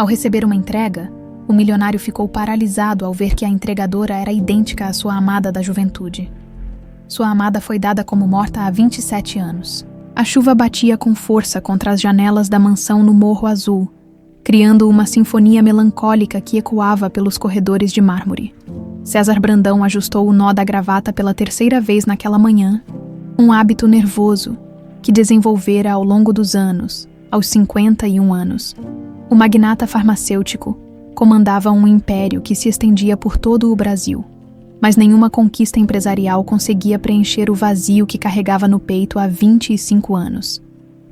Ao receber uma entrega, o milionário ficou paralisado ao ver que a entregadora era idêntica à sua amada da juventude. Sua amada foi dada como morta há 27 anos. A chuva batia com força contra as janelas da mansão no Morro Azul, criando uma sinfonia melancólica que ecoava pelos corredores de mármore. César Brandão ajustou o nó da gravata pela terceira vez naquela manhã, um hábito nervoso que desenvolvera ao longo dos anos, aos 51 anos. O magnata farmacêutico comandava um império que se estendia por todo o Brasil, mas nenhuma conquista empresarial conseguia preencher o vazio que carregava no peito há 25 anos.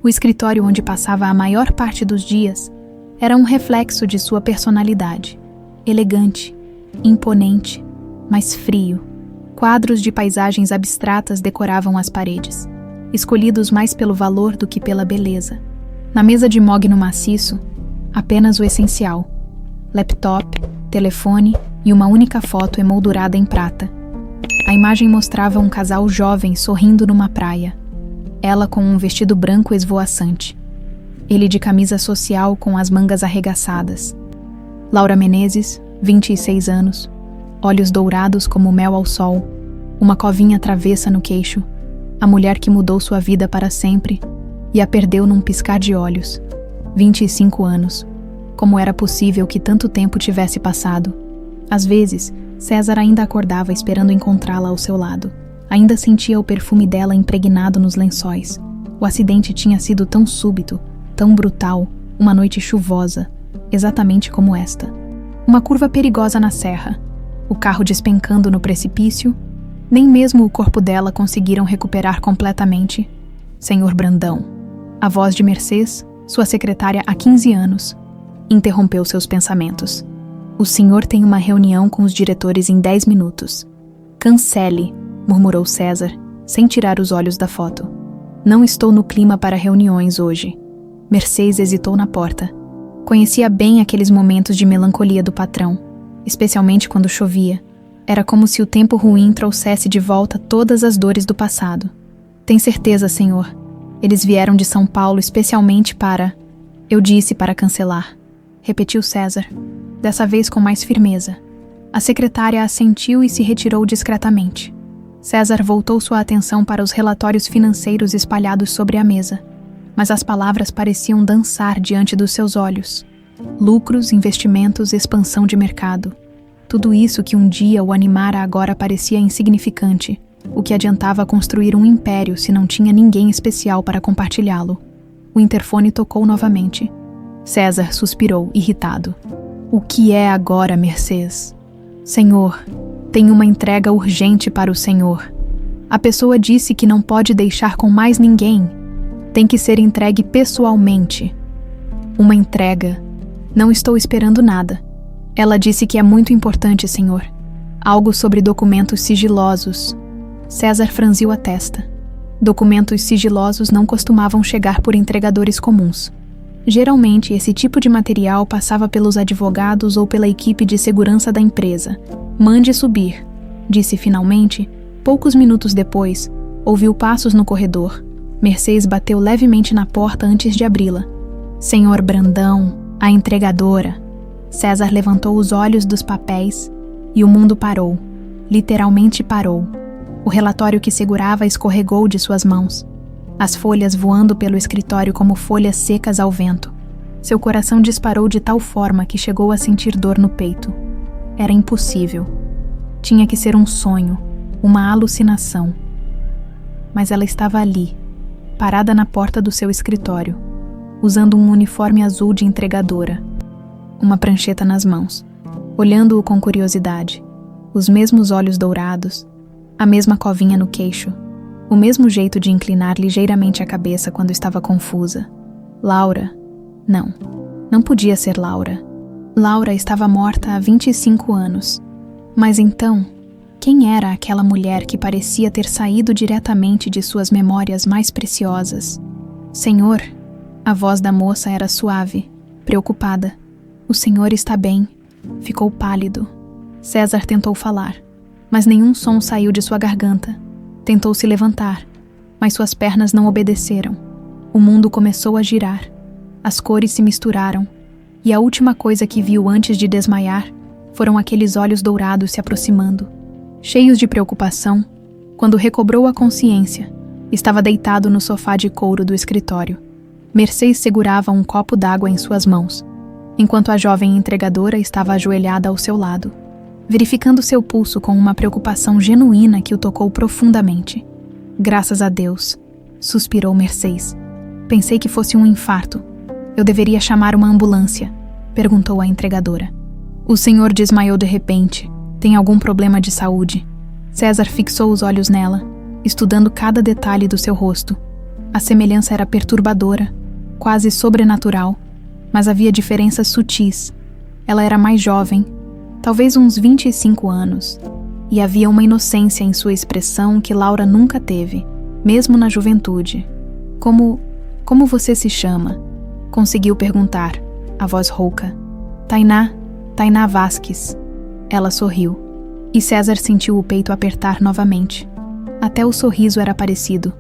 O escritório onde passava a maior parte dos dias era um reflexo de sua personalidade, elegante, imponente, mas frio. Quadros de paisagens abstratas decoravam as paredes, escolhidos mais pelo valor do que pela beleza. Na mesa de mogno maciço, apenas o essencial: laptop, telefone e uma única foto emoldurada em prata. A imagem mostrava um casal jovem sorrindo numa praia, ela com um vestido branco esvoaçante, ele de camisa social com as mangas arregaçadas. Laura Menezes, 26 anos, olhos dourados como mel ao sol, uma covinha travessa no queixo, a mulher que mudou sua vida para sempre e a perdeu num piscar de olhos. 25 anos. Como era possível que tanto tempo tivesse passado? Às vezes, César ainda acordava esperando encontrá-la ao seu lado. Ainda sentia o perfume dela impregnado nos lençóis. O acidente tinha sido tão súbito, tão brutal, uma noite chuvosa, exatamente como esta. Uma curva perigosa na serra, o carro despencando no precipício. Nem mesmo o corpo dela conseguiram recuperar completamente. Senhor Brandão, a voz de Mercês, sua secretária há 15 anos, interrompeu seus pensamentos. O senhor tem uma reunião com os diretores em 10 minutos. Cancele, murmurou César, sem tirar os olhos da foto. Não estou no clima para reuniões hoje. Mercês hesitou na porta. Conhecia bem aqueles momentos de melancolia do patrão, especialmente quando chovia. Era como se o tempo ruim trouxesse de volta todas as dores do passado. Tem certeza, senhor? Eles vieram de São Paulo especialmente para... Eu disse para cancelar, repetiu César, dessa vez com mais firmeza. A secretária assentiu e se retirou discretamente. César voltou sua atenção para os relatórios financeiros espalhados sobre a mesa, mas as palavras pareciam dançar diante dos seus olhos. Lucros, investimentos, expansão de mercado. Tudo isso que um dia o animara agora parecia insignificante. O que adiantava construir um império se não tinha ninguém especial para compartilhá-lo? O interfone tocou novamente. César suspirou, irritado. O que é agora, Mercês? Senhor, tenho uma entrega urgente para o senhor. A pessoa disse que não pode deixar com mais ninguém. Tem que ser entregue pessoalmente. Uma entrega. Não estou esperando nada. Ela disse que é muito importante, senhor. Algo sobre documentos sigilosos. César franziu a testa. Documentos sigilosos não costumavam chegar por entregadores comuns. Geralmente, esse tipo de material passava pelos advogados ou pela equipe de segurança da empresa. Mande subir, disse finalmente. Poucos minutos depois, ouviu passos no corredor. Mercês bateu levemente na porta antes de abri-la. Senhor Brandão, a entregadora. César levantou os olhos dos papéis e o mundo parou. Literalmente parou. O relatório que segurava escorregou de suas mãos, as folhas voando pelo escritório como folhas secas ao vento. Seu coração disparou de tal forma que chegou a sentir dor no peito. Era impossível. Tinha que ser um sonho, uma alucinação. Mas ela estava ali, parada na porta do seu escritório, usando um uniforme azul de entregadora, uma prancheta nas mãos, olhando-o com curiosidade, os mesmos olhos dourados, a mesma covinha no queixo, o mesmo jeito de inclinar ligeiramente a cabeça quando estava confusa. Laura? Não podia ser Laura. Laura estava morta há 25 anos. Mas então, quem era aquela mulher que parecia ter saído diretamente de suas memórias mais preciosas? Senhor? A voz da moça era suave, preocupada. O senhor está bem. Ficou pálido. César tentou falar, mas nenhum som saiu de sua garganta. Tentou se levantar, mas suas pernas não obedeceram. O mundo começou a girar. As cores se misturaram. e a última coisa que viu antes de desmaiar foram aqueles olhos dourados se aproximando. Cheios de preocupação, quando recobrou a consciência, estava deitado no sofá de couro do escritório. Mercedes segurava um copo d'água em suas mãos, enquanto a jovem entregadora estava ajoelhada ao seu lado, verificando seu pulso com uma preocupação genuína que o tocou profundamente. Graças a Deus, suspirou Mercedes. Pensei que fosse um infarto. Eu deveria chamar uma ambulância, perguntou a entregadora. O senhor desmaiou de repente. Tem algum problema de saúde? César fixou os olhos nela, estudando cada detalhe do seu rosto. A semelhança era perturbadora, quase sobrenatural, mas havia diferenças sutis. Ela era mais jovem, talvez uns 25 anos, e havia uma inocência em sua expressão que Laura nunca teve, mesmo na juventude. Como você se chama? Conseguiu perguntar, a voz rouca. Tainá Vasques. Ela sorriu, e César sentiu o peito apertar novamente. Até o sorriso era parecido.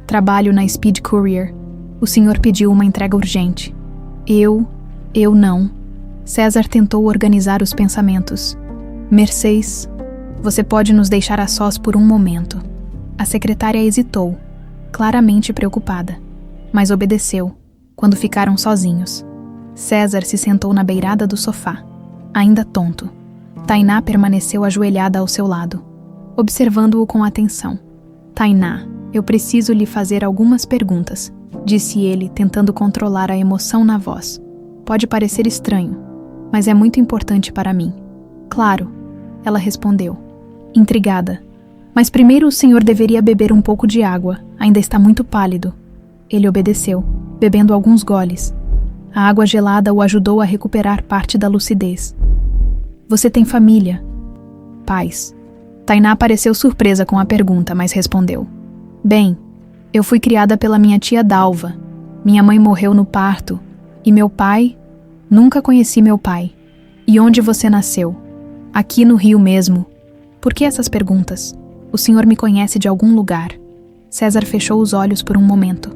Trabalho na Speed Courier. O senhor pediu uma entrega urgente. Eu não. César tentou organizar os pensamentos. Mercedes, você pode nos deixar a sós por um momento. A secretária hesitou, claramente preocupada, mas obedeceu, quando ficaram sozinhos. César se sentou na beirada do sofá, ainda tonto. Tainá permaneceu ajoelhada ao seu lado, observando-o com atenção. Tainá, eu preciso lhe fazer algumas perguntas, disse ele, tentando controlar a emoção na voz. Pode parecer estranho, mas é muito importante para mim. Claro, ela respondeu, intrigada. Mas primeiro o senhor deveria beber um pouco de água, ainda está muito pálido. Ele obedeceu, bebendo alguns goles. A água gelada o ajudou a recuperar parte da lucidez. Você tem família? Pais. Tainá pareceu surpresa com a pergunta, mas respondeu. Bem, eu fui criada pela minha tia Dalva. Minha mãe morreu no parto. E meu pai? Nunca conheci meu pai. E onde você nasceu? Aqui no Rio mesmo. Por que essas perguntas? O senhor me conhece de algum lugar? César fechou os olhos por um momento.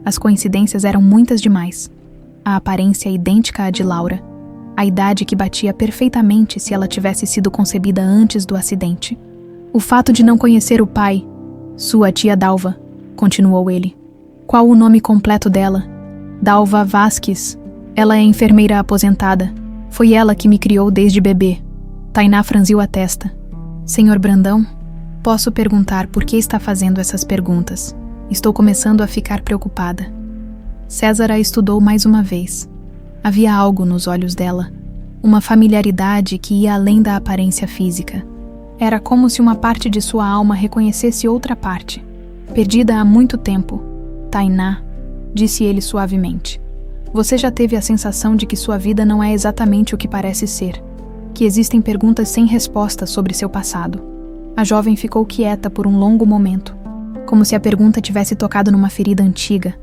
As coincidências eram muitas demais. A aparência idêntica à de Laura. A idade que batia perfeitamente se ela tivesse sido concebida antes do acidente. O fato de não conhecer o pai, sua tia Dalva, continuou ele. Qual o nome completo dela? Dalva Vasques. Ela é enfermeira aposentada. Foi ela que me criou desde bebê. Tainá franziu a testa. Senhor Brandão, posso perguntar por que está fazendo essas perguntas? Estou começando a ficar preocupada. César a estudou mais uma vez. Havia algo nos olhos dela, uma familiaridade que ia além da aparência física. Era como se uma parte de sua alma reconhecesse outra parte, perdida há muito tempo. Tainá, disse ele suavemente, você já teve a sensação de que sua vida não é exatamente o que parece ser, que existem perguntas sem resposta sobre seu passado. A jovem ficou quieta por um longo momento, como se a pergunta tivesse tocado numa ferida antiga.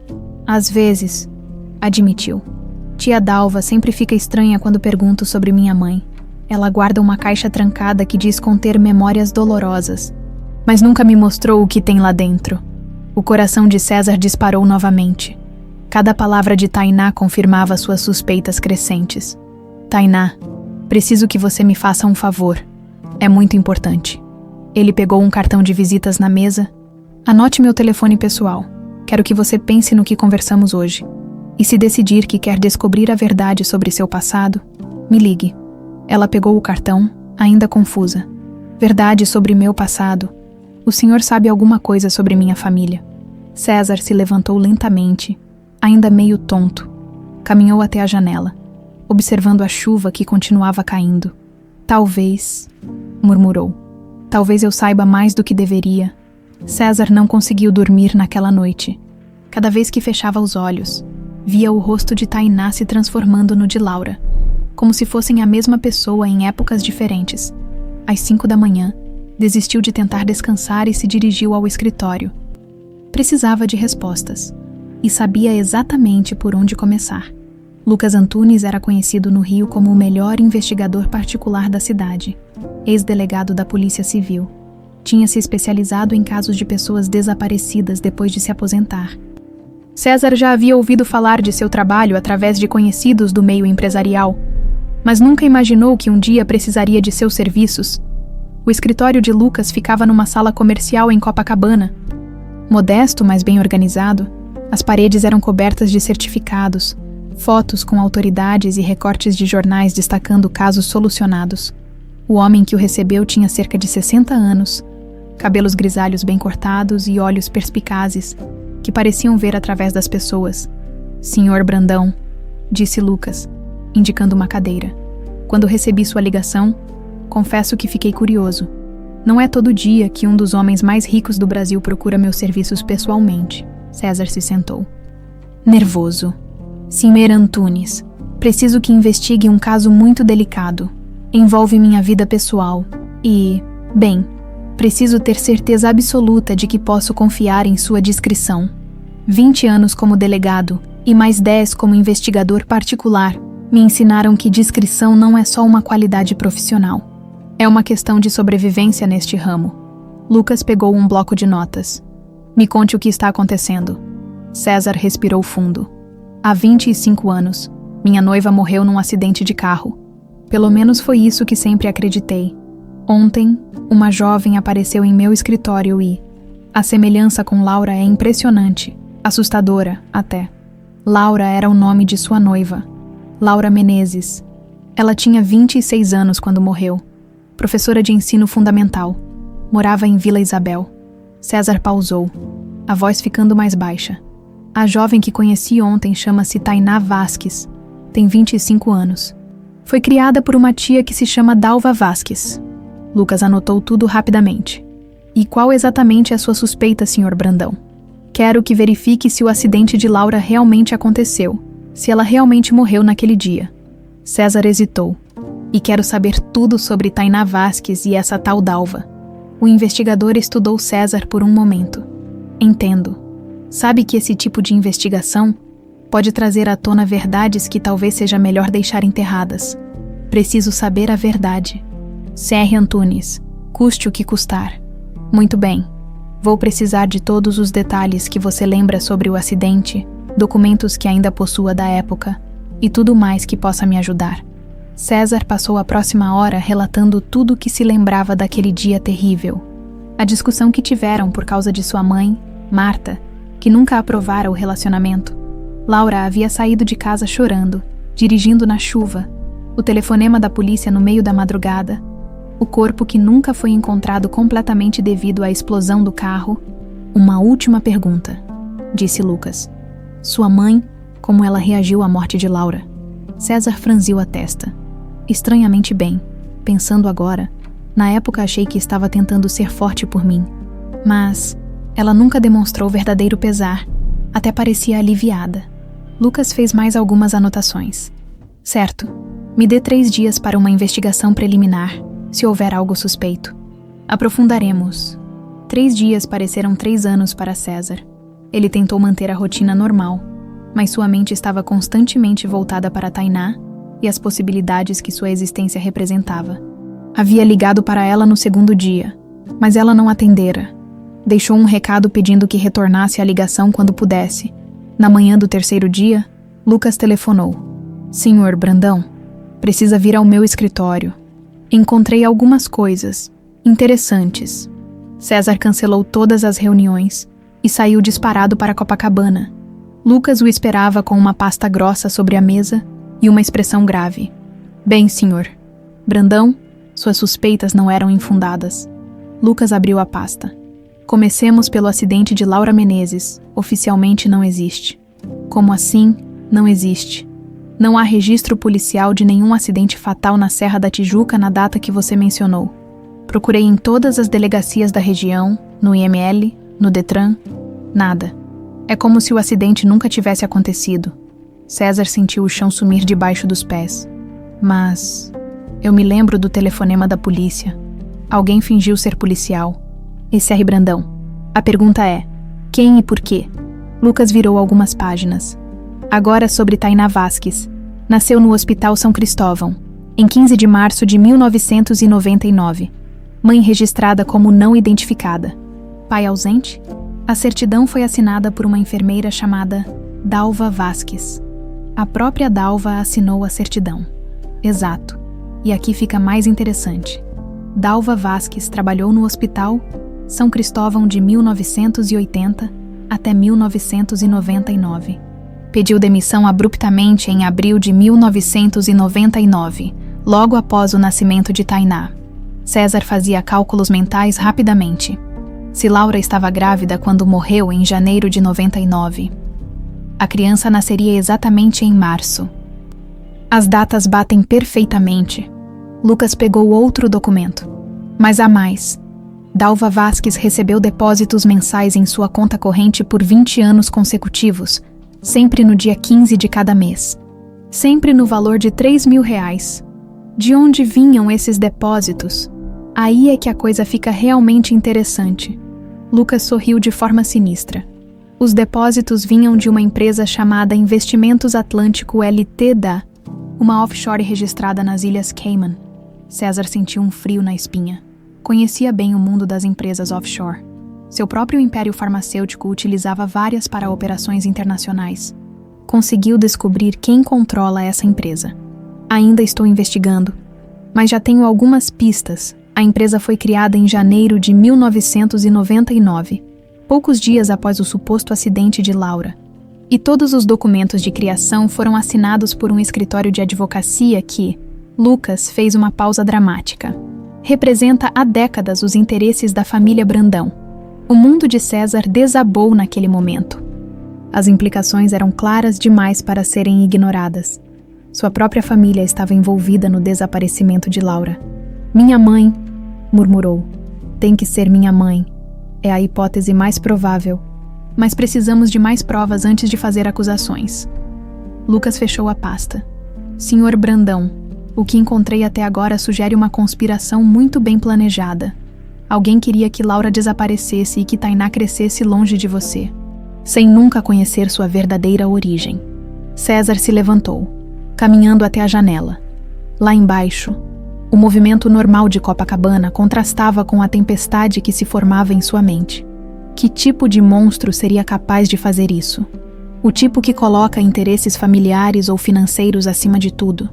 Às vezes, admitiu. Tia Dalva sempre fica estranha quando pergunto sobre minha mãe. Ela guarda uma caixa trancada que diz conter memórias dolorosas, mas nunca me mostrou o que tem lá dentro. O coração de César disparou novamente. Cada palavra de Tainá confirmava suas suspeitas crescentes. Tainá, preciso que você me faça um favor. É muito importante. Ele pegou um cartão de visitas na mesa. Anote meu telefone pessoal. Quero que você pense no que conversamos hoje. E se decidir que quer descobrir a verdade sobre seu passado, me ligue. Ela pegou o cartão, ainda confusa. Verdade sobre meu passado. O senhor sabe alguma coisa sobre minha família? César se levantou lentamente, ainda meio tonto. Caminhou até a janela, observando a chuva que continuava caindo. Talvez, murmurou. Talvez eu saiba mais do que deveria. César não conseguiu dormir naquela noite. Cada vez que fechava os olhos, via o rosto de Tainá se transformando no de Laura, como se fossem a mesma pessoa em épocas diferentes. Às 5 da manhã, desistiu de tentar descansar e se dirigiu ao escritório. Precisava de respostas, e sabia exatamente por onde começar. Lucas Antunes era conhecido no Rio como o melhor investigador particular da cidade, ex-delegado da Polícia Civil. Tinha se especializado em casos de pessoas desaparecidas depois de se aposentar. César já havia ouvido falar de seu trabalho através de conhecidos do meio empresarial, mas nunca imaginou que um dia precisaria de seus serviços. O escritório de Lucas ficava numa sala comercial em Copacabana. Modesto, mas bem organizado, as paredes eram cobertas de certificados, fotos com autoridades e recortes de jornais destacando casos solucionados. O homem que o recebeu tinha cerca de 60 anos, cabelos grisalhos bem cortados e olhos perspicazes, que pareciam ver através das pessoas. "Senhor Brandão", disse Lucas, indicando uma cadeira. "Quando recebi sua ligação, confesso que fiquei curioso. Não é todo dia que um dos homens mais ricos do Brasil procura meus serviços pessoalmente." César se sentou. Nervoso. "Senhor Antunes, preciso que investigue um caso muito delicado. Envolve minha vida pessoal e, bem, preciso ter certeza absoluta de que posso confiar em sua discrição. 20 anos como delegado e mais 10 como investigador particular me ensinaram que discrição não é só uma qualidade profissional. É uma questão de sobrevivência neste ramo." Lucas pegou um bloco de notas. "Me conte o que está acontecendo." César respirou fundo. "Há 25 anos, minha noiva morreu num acidente de carro. Pelo menos foi isso que sempre acreditei. Ontem, uma jovem apareceu em meu escritório e a semelhança com Laura é impressionante, assustadora até. Laura era o nome de sua noiva, Laura Menezes. Ela tinha 26 anos quando morreu. Professora de ensino fundamental. Morava em Vila Isabel." César pausou, a voz ficando mais baixa. "A jovem que conheci ontem chama-se Tainá Vasques. Tem 25 anos. Foi criada por uma tia que se chama Dalva Vasques." Lucas anotou tudo rapidamente. "E qual exatamente é a sua suspeita, Sr. Brandão? Quero que verifique se o acidente de Laura realmente aconteceu, se ela realmente morreu naquele dia." César hesitou. "E quero saber tudo sobre Tainá Vasques e essa tal Dalva." O investigador estudou César por um momento. "Entendo. Sabe que esse tipo de investigação pode trazer à tona verdades que talvez seja melhor deixar enterradas. Preciso saber a verdade. Sr. Antunes, custe o que custar." "Muito bem. Vou precisar de todos os detalhes que você lembra sobre o acidente, documentos que ainda possua da época e tudo mais que possa me ajudar." César passou a próxima hora relatando tudo o que se lembrava daquele dia terrível. A discussão que tiveram por causa de sua mãe, Marta, que nunca aprovara o relacionamento. Laura havia saído de casa chorando, dirigindo na chuva, o telefonema da polícia no meio da madrugada, o corpo que nunca foi encontrado completamente devido à explosão do carro. "Uma última pergunta", disse Lucas. "Sua mãe, como ela reagiu à morte de Laura?" César franziu a testa. "Estranhamente bem. Pensando agora, na época achei que estava tentando ser forte por mim. Mas ela nunca demonstrou verdadeiro pesar, até parecia aliviada." Lucas fez mais algumas anotações. "Certo. Me dê 3 dias para uma investigação preliminar, se houver algo suspeito. Aprofundaremos." 3 dias pareceram 3 anos para César. Ele tentou manter a rotina normal, mas sua mente estava constantemente voltada para Tainá e as possibilidades que sua existência representava. Havia ligado para ela no 2º dia, mas ela não atendera. Deixou um recado pedindo que retornasse a ligação quando pudesse. Na manhã do 3º dia, Lucas telefonou. "Senhor Brandão, precisa vir ao meu escritório. Encontrei algumas coisas interessantes." César cancelou todas as reuniões e saiu disparado para Copacabana. Lucas o esperava com uma pasta grossa sobre a mesa e uma expressão grave. "Bem, senhor Brandão, suas suspeitas não eram infundadas." Lucas abriu a pasta. "Comecemos pelo acidente de Laura Menezes. Oficialmente não existe." "Como assim, não existe?" "Não há registro policial de nenhum acidente fatal na Serra da Tijuca na data que você mencionou. Procurei em todas as delegacias da região, no IML, no Detran. Nada. É como se o acidente nunca tivesse acontecido." César sentiu o chão sumir debaixo dos pés. "Mas eu me lembro do telefonema da polícia. Alguém fingiu ser policial." "Sr. Brandão, a pergunta é, quem e por quê?" Lucas virou algumas páginas. "Agora sobre Tainá Vasques. Nasceu no Hospital São Cristóvão, em 15 de março de 1999. Mãe registrada como não identificada. Pai ausente? A certidão foi assinada por uma enfermeira chamada Dalva Vasquez. A própria Dalva assinou a certidão. Exato. E aqui fica mais interessante. Dalva Vasquez trabalhou no Hospital São Cristóvão de 1980 até 1999. Pediu demissão abruptamente em abril de 1999, logo após o nascimento de Tainá. César fazia cálculos mentais rapidamente. Se Laura estava grávida quando morreu em janeiro de 99, a criança nasceria exatamente em março. As datas batem perfeitamente. Lucas pegou outro documento. Mas há mais. Dalva Vasquez recebeu depósitos mensais em sua conta corrente por 20 anos consecutivos, sempre no dia 15 de cada mês. Sempre no valor de R$3.000. De onde vinham esses depósitos? Aí é que a coisa fica realmente interessante. Lucas sorriu de forma sinistra. Os depósitos vinham de uma empresa chamada Investimentos Atlântico Ltda, uma offshore registrada nas Ilhas Cayman. César sentiu um frio na espinha. Conhecia bem o mundo das empresas offshore. Seu próprio império farmacêutico utilizava várias para operações internacionais. Conseguiu descobrir quem controla essa empresa. Ainda estou investigando, mas já tenho algumas pistas. A empresa foi criada em janeiro de 1999, poucos dias após o suposto acidente de Laura. E todos os documentos de criação foram assinados por um escritório de advocacia que, Lucas fez uma pausa dramática, representa há décadas os interesses da família Brandão. O mundo de César desabou naquele momento. As implicações eram claras demais para serem ignoradas. Sua própria família estava envolvida no desaparecimento de Laura. Minha mãe, murmurou. Tem que ser minha mãe. É a hipótese mais provável. Mas precisamos de mais provas antes de fazer acusações. Lucas fechou a pasta. Senhor Brandão, o que encontrei até agora sugere uma conspiração muito bem planejada. Alguém queria que Laura desaparecesse e que Tainá crescesse longe de você, sem nunca conhecer sua verdadeira origem. César se levantou, caminhando até a janela. Lá embaixo, o movimento normal de Copacabana contrastava com a tempestade que se formava em sua mente. Que tipo de monstro seria capaz de fazer isso? O tipo que coloca interesses familiares ou financeiros acima de tudo?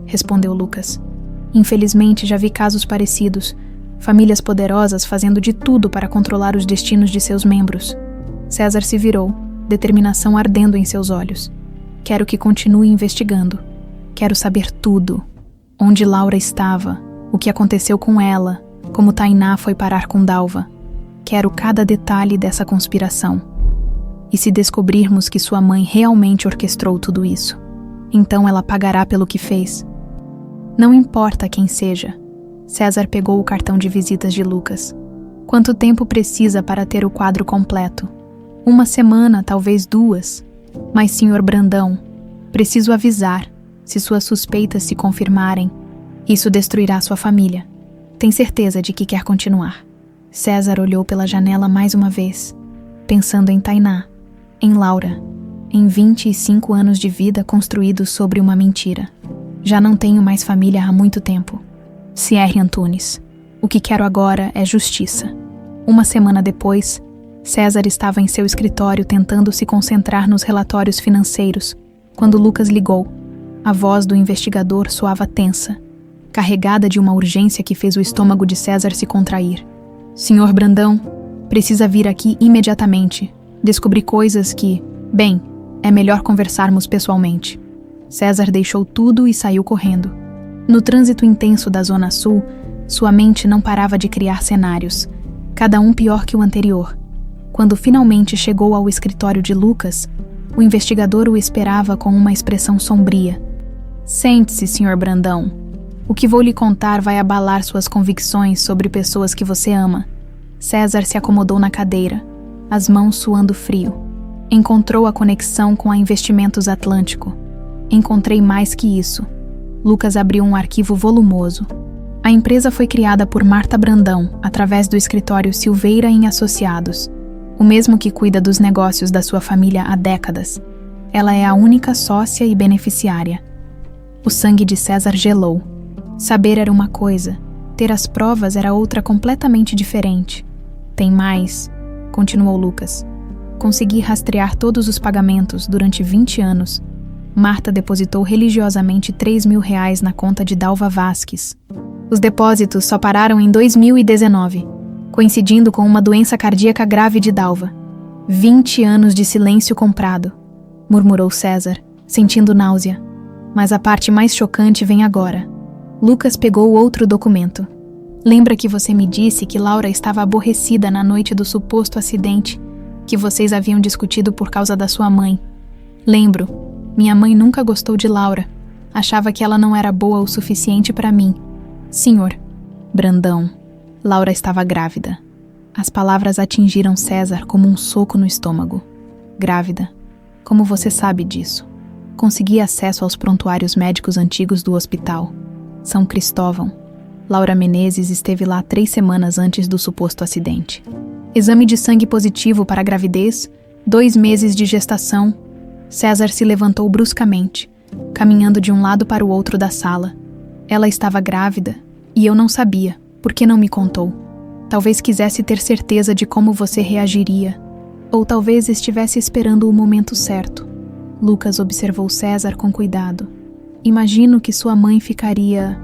Respondeu Lucas. Infelizmente, já vi casos parecidos. Famílias poderosas fazendo de tudo para controlar os destinos de seus membros. César se virou, determinação ardendo em seus olhos. Quero que continue investigando. Quero saber tudo. Onde Laura estava, o que aconteceu com ela, como Tainá foi parar com Dalva. Quero cada detalhe dessa conspiração. E se descobrirmos que sua mãe realmente orquestrou tudo isso, então ela pagará pelo que fez. Não importa quem seja. César pegou o cartão de visitas de Lucas. Quanto tempo precisa para ter o quadro completo? 1 semana, talvez 2. Mas, senhor Brandão, preciso avisar. Se suas suspeitas se confirmarem, isso destruirá sua família. Tem certeza de que quer continuar? César olhou pela janela mais uma vez, pensando em Tainá, em Laura, em 25 anos de vida construídos sobre uma mentira. Já não tenho mais família há muito tempo. Cierre Antunes. O que quero agora é justiça. 1 semana depois, César estava em seu escritório tentando se concentrar nos relatórios financeiros, quando Lucas ligou. A voz do investigador soava tensa, carregada de uma urgência que fez o estômago de César se contrair. Senhor Brandão, precisa vir aqui imediatamente. Descobri coisas que, bem, é melhor conversarmos pessoalmente. César deixou tudo e saiu correndo. No trânsito intenso da Zona Sul, sua mente não parava de criar cenários, cada um pior que o anterior. Quando finalmente chegou ao escritório de Lucas, o investigador o esperava com uma expressão sombria. Sente-se, Sr. Brandão. O que vou lhe contar vai abalar suas convicções sobre pessoas que você ama. César se acomodou na cadeira, as mãos suando frio. Encontrou a conexão com a Investimentos Atlântico. Encontrei mais que isso. Lucas abriu um arquivo volumoso. A empresa foi criada por Marta Brandão, através do escritório Silveira em Associados, o mesmo que cuida dos negócios da sua família há décadas. Ela é a única sócia e beneficiária. O sangue de César gelou. Saber era uma coisa, ter as provas era outra completamente diferente. Tem mais. continuou Lucas. Consegui rastrear todos os pagamentos durante 20 anos. Marta depositou religiosamente R$3.000 na conta de Dalva Vasques. Os depósitos só pararam em 2019, coincidindo com uma doença cardíaca grave de Dalva. 20 anos de silêncio comprado, murmurou César, sentindo náusea. Mas a parte mais chocante vem agora. Lucas pegou outro documento. Lembra que você me disse que Laura estava aborrecida na noite do suposto acidente que vocês haviam discutido por causa da sua mãe? Lembro. Minha mãe nunca gostou de Laura. Achava que ela não era boa o suficiente para mim. Senhor Brandão, Laura estava grávida. As palavras atingiram César como um soco no estômago. Grávida. Como você sabe disso? Consegui acesso aos prontuários médicos antigos do hospital. São Cristóvão. Laura Menezes esteve lá 3 semanas antes do suposto acidente. Exame de sangue positivo para gravidez, 2 meses de gestação. César se levantou bruscamente, caminhando de um lado para o outro da sala. Ela estava grávida, e eu não sabia, porque não me contou. Talvez quisesse ter certeza de como você reagiria, ou talvez estivesse esperando o momento certo. Lucas observou César com cuidado. Imagino que sua mãe ficaria,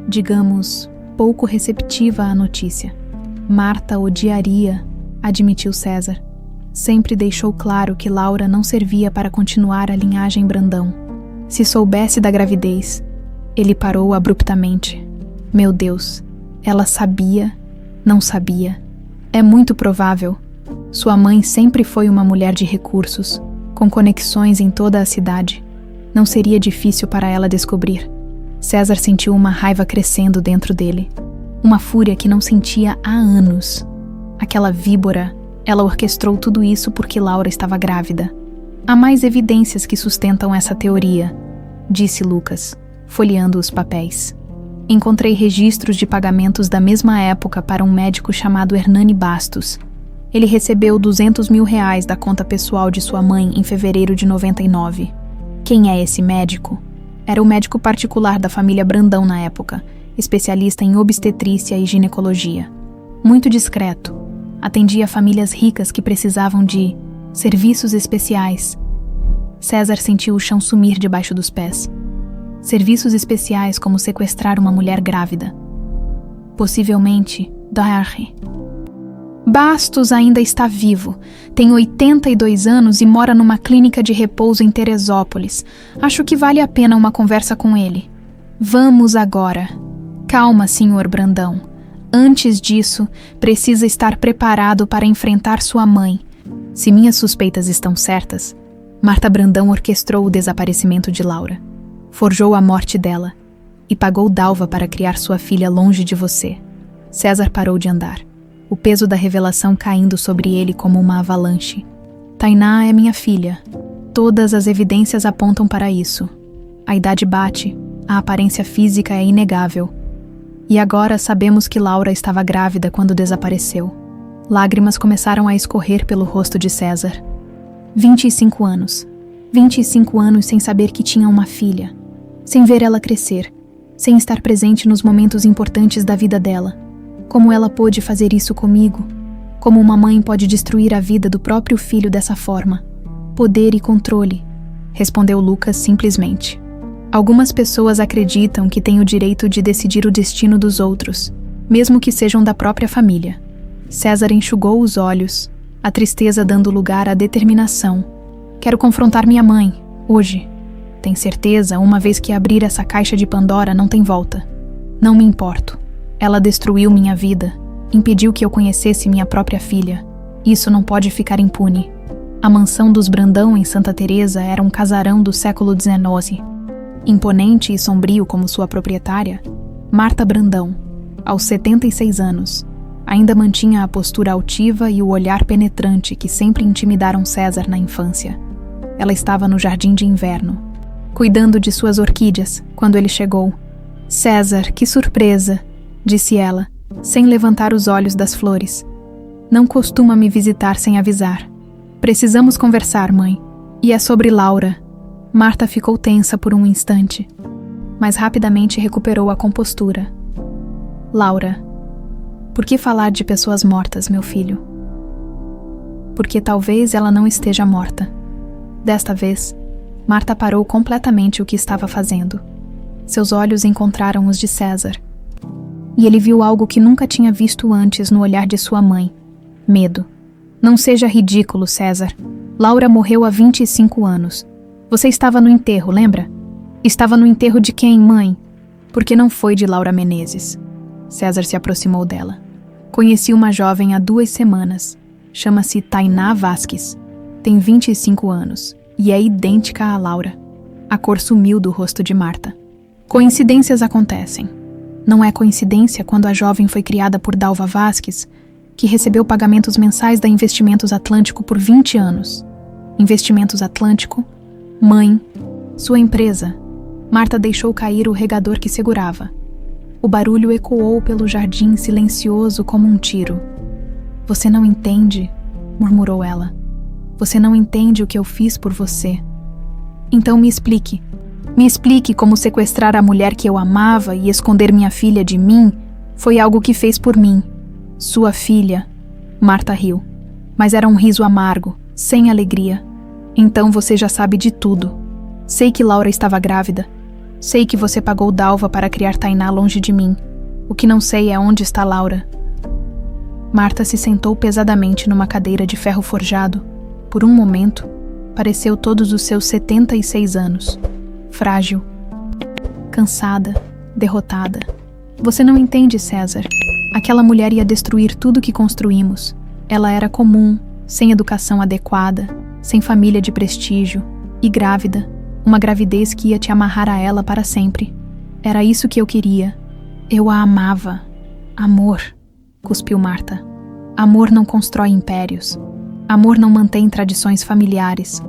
digamos, pouco receptiva à notícia. Marta odiaria, admitiu César. Sempre deixou claro que Laura não servia para continuar a linhagem Brandão. Se soubesse da gravidez... Ele parou abruptamente. Meu Deus, ela sabia, não sabia. É muito provável. Sua mãe sempre foi uma mulher de recursos, com conexões em toda a cidade. Não seria difícil para ela descobrir. César sentiu uma raiva crescendo dentro dele. Uma fúria que não sentia há anos. Aquela víbora, ela orquestrou tudo isso porque Laura estava grávida. Há mais evidências que sustentam essa teoria, disse Lucas, folheando os papéis. Encontrei registros de pagamentos da mesma época para um médico chamado Hernani Bastos. Ele recebeu R$200.000 da conta pessoal de sua mãe em fevereiro de 99. Quem é esse médico? Era o médico particular da família Brandão na época, especialista em obstetrícia e ginecologia. Muito discreto. Atendia famílias ricas que precisavam de serviços especiais. César sentiu o chão sumir debaixo dos pés. Serviços especiais como sequestrar uma mulher grávida. Possivelmente, Darry. Bastos ainda está vivo. Tem 82 anos e mora numa clínica de repouso em Teresópolis. Acho que vale a pena uma conversa com ele. Vamos agora. Calma, senhor Brandão. Antes disso, precisa estar preparado para enfrentar sua mãe. Se minhas suspeitas estão certas, Marta Brandão orquestrou o desaparecimento de Laura. Forjou a morte dela e pagou Dalva para criar sua filha longe de você. César parou de andar, o peso da revelação caindo sobre ele como uma avalanche. Tainá é minha filha. Todas as evidências apontam para isso. A idade bate, a aparência física é inegável. E agora sabemos que Laura estava grávida quando desapareceu. Lágrimas começaram a escorrer pelo rosto de César. 25 anos. 25 anos sem saber que tinha uma filha. Sem ver ela crescer, sem estar presente nos momentos importantes da vida dela. Como ela pôde fazer isso comigo? Como uma mãe pode destruir a vida do próprio filho dessa forma? Poder e controle, respondeu Lucas simplesmente. Algumas pessoas acreditam que têm o direito de decidir o destino dos outros, mesmo que sejam da própria família. César enxugou os olhos, a tristeza dando lugar à determinação. Quero confrontar minha mãe, hoje. Tem certeza, uma vez que abrir essa caixa de Pandora não tem volta. Não me importo. Ela destruiu minha vida, impediu que eu conhecesse minha própria filha. Isso não pode ficar impune. A mansão dos Brandão em Santa Teresa era um casarão do século XIX. Imponente e sombrio como sua proprietária, Marta Brandão, aos 76 anos, ainda mantinha a postura altiva e o olhar penetrante que sempre intimidaram César na infância. Ela estava no jardim de inverno, cuidando de suas orquídeas, quando ele chegou. César, que surpresa, disse ela, sem levantar os olhos das flores. Não costuma me visitar sem avisar. Precisamos conversar, mãe. E é sobre Laura. Marta ficou tensa por um instante, mas rapidamente recuperou a compostura. Laura. Por que falar de pessoas mortas, meu filho? porque talvez ela não esteja morta. Desta vez, Marta parou completamente o que estava fazendo. Seus olhos encontraram os de César. E ele viu algo que nunca tinha visto antes no olhar de sua mãe: medo. Não seja ridículo, César. Laura morreu há 25 anos. Você estava no enterro, lembra? Estava no enterro de quem, mãe? Porque não foi de Laura Menezes. César se aproximou dela. Conheci uma jovem há 2 semanas. Chama-se Tainá Vasques. Tem 25 anos e é idêntica a Laura. A cor sumiu do rosto de Marta. Coincidências acontecem. Não é coincidência quando a jovem foi criada por Dalva Vasques, que recebeu pagamentos mensais da Investimentos Atlântico por 20 anos. Investimentos Atlântico, mãe, sua empresa. Marta deixou cair o regador que segurava. O barulho ecoou pelo jardim silencioso como um tiro. Você não entende, murmurou ela. Você não entende o que eu fiz por você. Então me explique. Me explique como sequestrar a mulher que eu amava e esconder minha filha de mim foi algo que fez por mim. Sua filha. Marta riu. Mas era um riso amargo, sem alegria. Então você já sabe de tudo. Sei que Laura estava grávida. Sei que você pagou Dalva para criar Tainá longe de mim. O que não sei é onde está Laura. Marta se sentou pesadamente numa cadeira de ferro forjado. Por um momento, pareceu todos os seus 76 anos. Frágil, cansada, derrotada. Você não entende, César. Aquela mulher ia destruir tudo que construímos. Ela era comum, sem educação adequada, sem família de prestígio e grávida. Uma gravidez que ia te amarrar a ela para sempre. Era isso que eu queria. Eu a amava. Amor, cuspiu Marta. Amor não constrói impérios. Amor não mantém tradições familiares.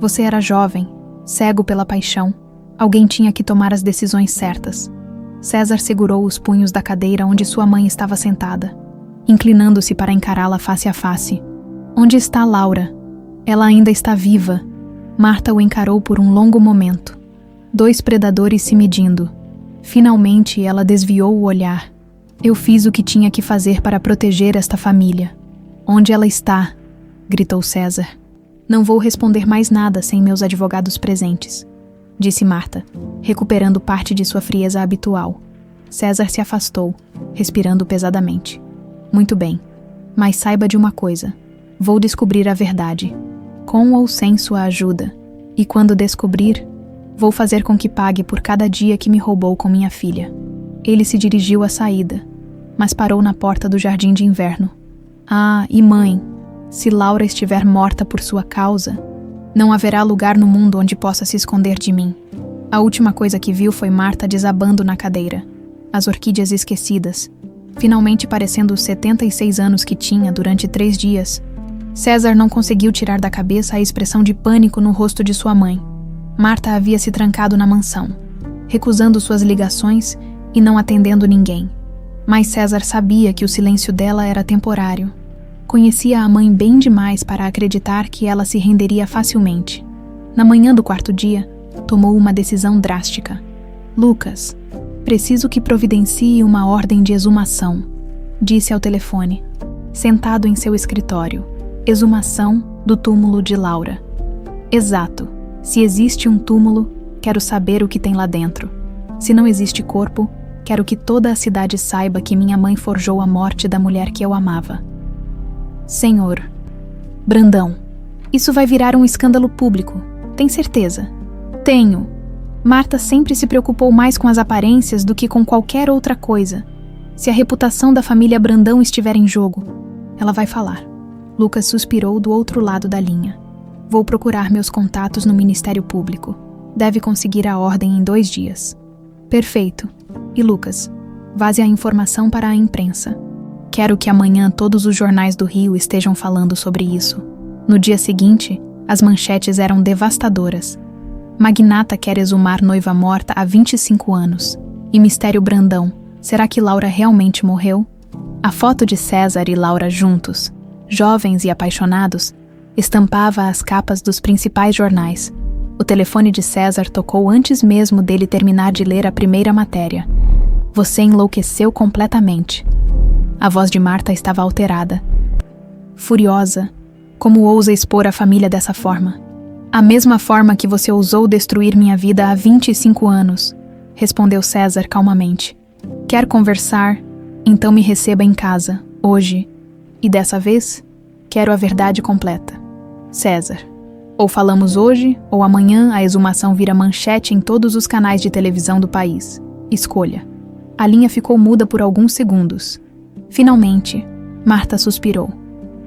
Você era jovem, cego pela paixão. Alguém tinha que tomar as decisões certas. César segurou os punhos da cadeira onde sua mãe estava sentada, inclinando-se para encará-la face a face. Onde está Laura? Ela ainda está viva. Marta o encarou por um longo momento. 2 predadores se medindo. Finalmente ela desviou o olhar. Eu fiz o que tinha que fazer para proteger esta família. Onde ela está? Gritou César. Não vou responder mais nada sem meus advogados presentes, disse Marta, recuperando parte de sua frieza habitual. César se afastou, respirando pesadamente. Muito bem, mas saiba de uma coisa. Vou descobrir a verdade, com ou sem sua ajuda, e quando descobrir, vou fazer com que pague por cada dia que me roubou com minha filha. Ele se dirigiu à saída, mas parou na porta do jardim de inverno. Ah, e mãe, se Laura estiver morta por sua causa, não haverá lugar no mundo onde possa se esconder de mim. A última coisa que viu foi Marta desabando na cadeira, as orquídeas esquecidas, finalmente parecendo os 76 anos que tinha durante 3 dias. César não conseguiu tirar da cabeça a expressão de pânico no rosto de sua mãe. Marta havia se trancado na mansão, recusando suas ligações e não atendendo ninguém. Mas César sabia que o silêncio dela era temporário. Conhecia a mãe bem demais para acreditar que ela se renderia facilmente. Na manhã do 4º dia, tomou uma decisão drástica. Lucas, preciso que providencie uma ordem de exumação, disse ao telefone, sentado em seu escritório. Exumação do túmulo de Laura. Exato. Se existe um túmulo, quero saber o que tem lá dentro. Se não existe corpo, quero que toda a cidade saiba que minha mãe forjou a morte da mulher que eu amava. Senhor. Brandão. Isso vai virar um escândalo público. Tem certeza? Tenho. Marta sempre se preocupou mais com as aparências do que com qualquer outra coisa. Se a reputação da família Brandão estiver em jogo, ela vai falar. Lucas suspirou do outro lado da linha. Vou procurar meus contatos no Ministério Público. Deve conseguir a ordem em 2 dias. Perfeito. E Lucas, vaze a informação para a imprensa. Quero que amanhã todos os jornais do Rio estejam falando sobre isso. No dia seguinte, as manchetes eram devastadoras. Magnata quer exumar noiva morta há 25 anos. E Mistério Brandão, será que Laura realmente morreu? A foto de César e Laura juntos, jovens e apaixonados, estampava as capas dos principais jornais. O telefone de César tocou antes mesmo dele terminar de ler a primeira matéria. Você enlouqueceu completamente. A voz de Marta estava alterada. Furiosa, Como ousa expor a família dessa forma? A mesma forma que você ousou destruir minha vida há 25 anos, respondeu César calmamente. Quer conversar? Então me receba em casa, hoje. E dessa vez, quero a verdade completa. César. Ou falamos hoje, ou amanhã a exumação vira manchete em todos os canais de televisão do país. Escolha. A linha ficou muda por alguns segundos. Finalmente, Marta suspirou.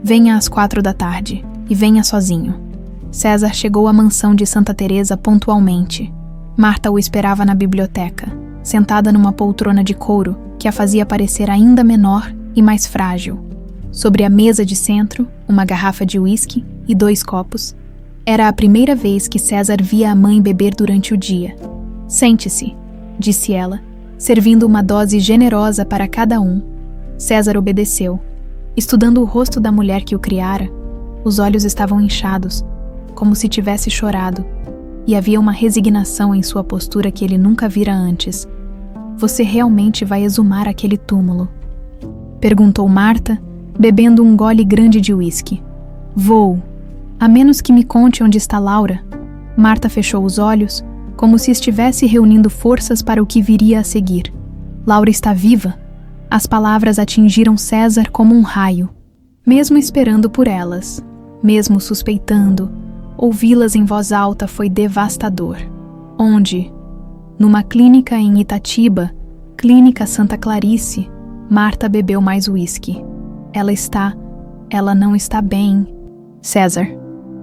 Venha às 4 da tarde, e venha sozinho. César chegou à mansão de Santa Teresa pontualmente. Marta o esperava na biblioteca, sentada numa poltrona de couro que a fazia parecer ainda menor e mais frágil. Sobre a mesa de centro, uma garrafa de uísque e 2 copos. Era a primeira vez que César via a mãe beber durante o dia. Sente-se, disse ela, servindo uma dose generosa para cada um. César obedeceu. Estudando o rosto da mulher que o criara, os olhos estavam inchados, como se tivesse chorado, e havia uma resignação em sua postura que ele nunca vira antes. Você realmente vai exumar aquele túmulo? Perguntou Marta, bebendo um gole grande de uísque. Vou. A menos que me conte onde está Laura. Marta fechou os olhos, como se estivesse reunindo forças para o que viria a seguir. Laura está viva? As palavras atingiram César como um raio. Mesmo esperando por elas, mesmo suspeitando, ouvi-las em voz alta foi devastador. Onde? Numa clínica em Itatiba, Clínica Santa Clarice, Marta bebeu mais uísque. Ela não está bem. César,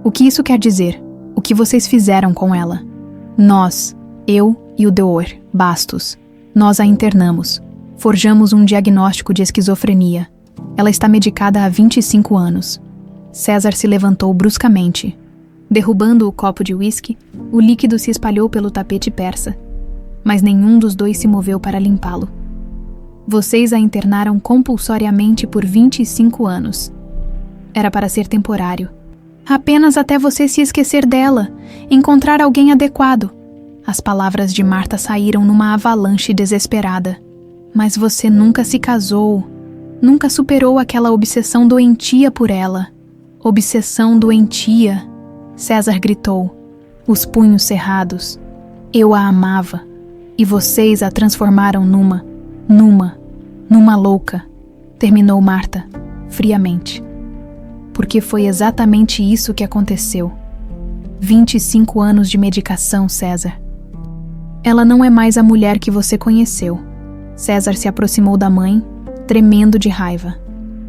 o que isso quer dizer? O que vocês fizeram com ela? Nós, eu e o Dr. Bastos, nós a internamos. Forjamos um diagnóstico de esquizofrenia. Ela está medicada há 25 anos. César se levantou bruscamente. Derrubando o copo de uísque, o líquido se espalhou pelo tapete persa. Mas nenhum dos dois se moveu para limpá-lo. Vocês a internaram compulsoriamente por 25 anos. Era para ser temporário. Apenas até você se esquecer dela, encontrar alguém adequado. As palavras de Marta saíram numa avalanche desesperada. Mas você nunca se casou, nunca superou aquela obsessão doentia por ela. Obsessão doentia, César gritou, os punhos cerrados. Eu a amava, e vocês a transformaram numa louca, terminou Marta, friamente. Porque foi exatamente isso que aconteceu. 25 anos de medicação, César. Ela não é mais a mulher que você conheceu. César se aproximou da mãe, tremendo de raiva.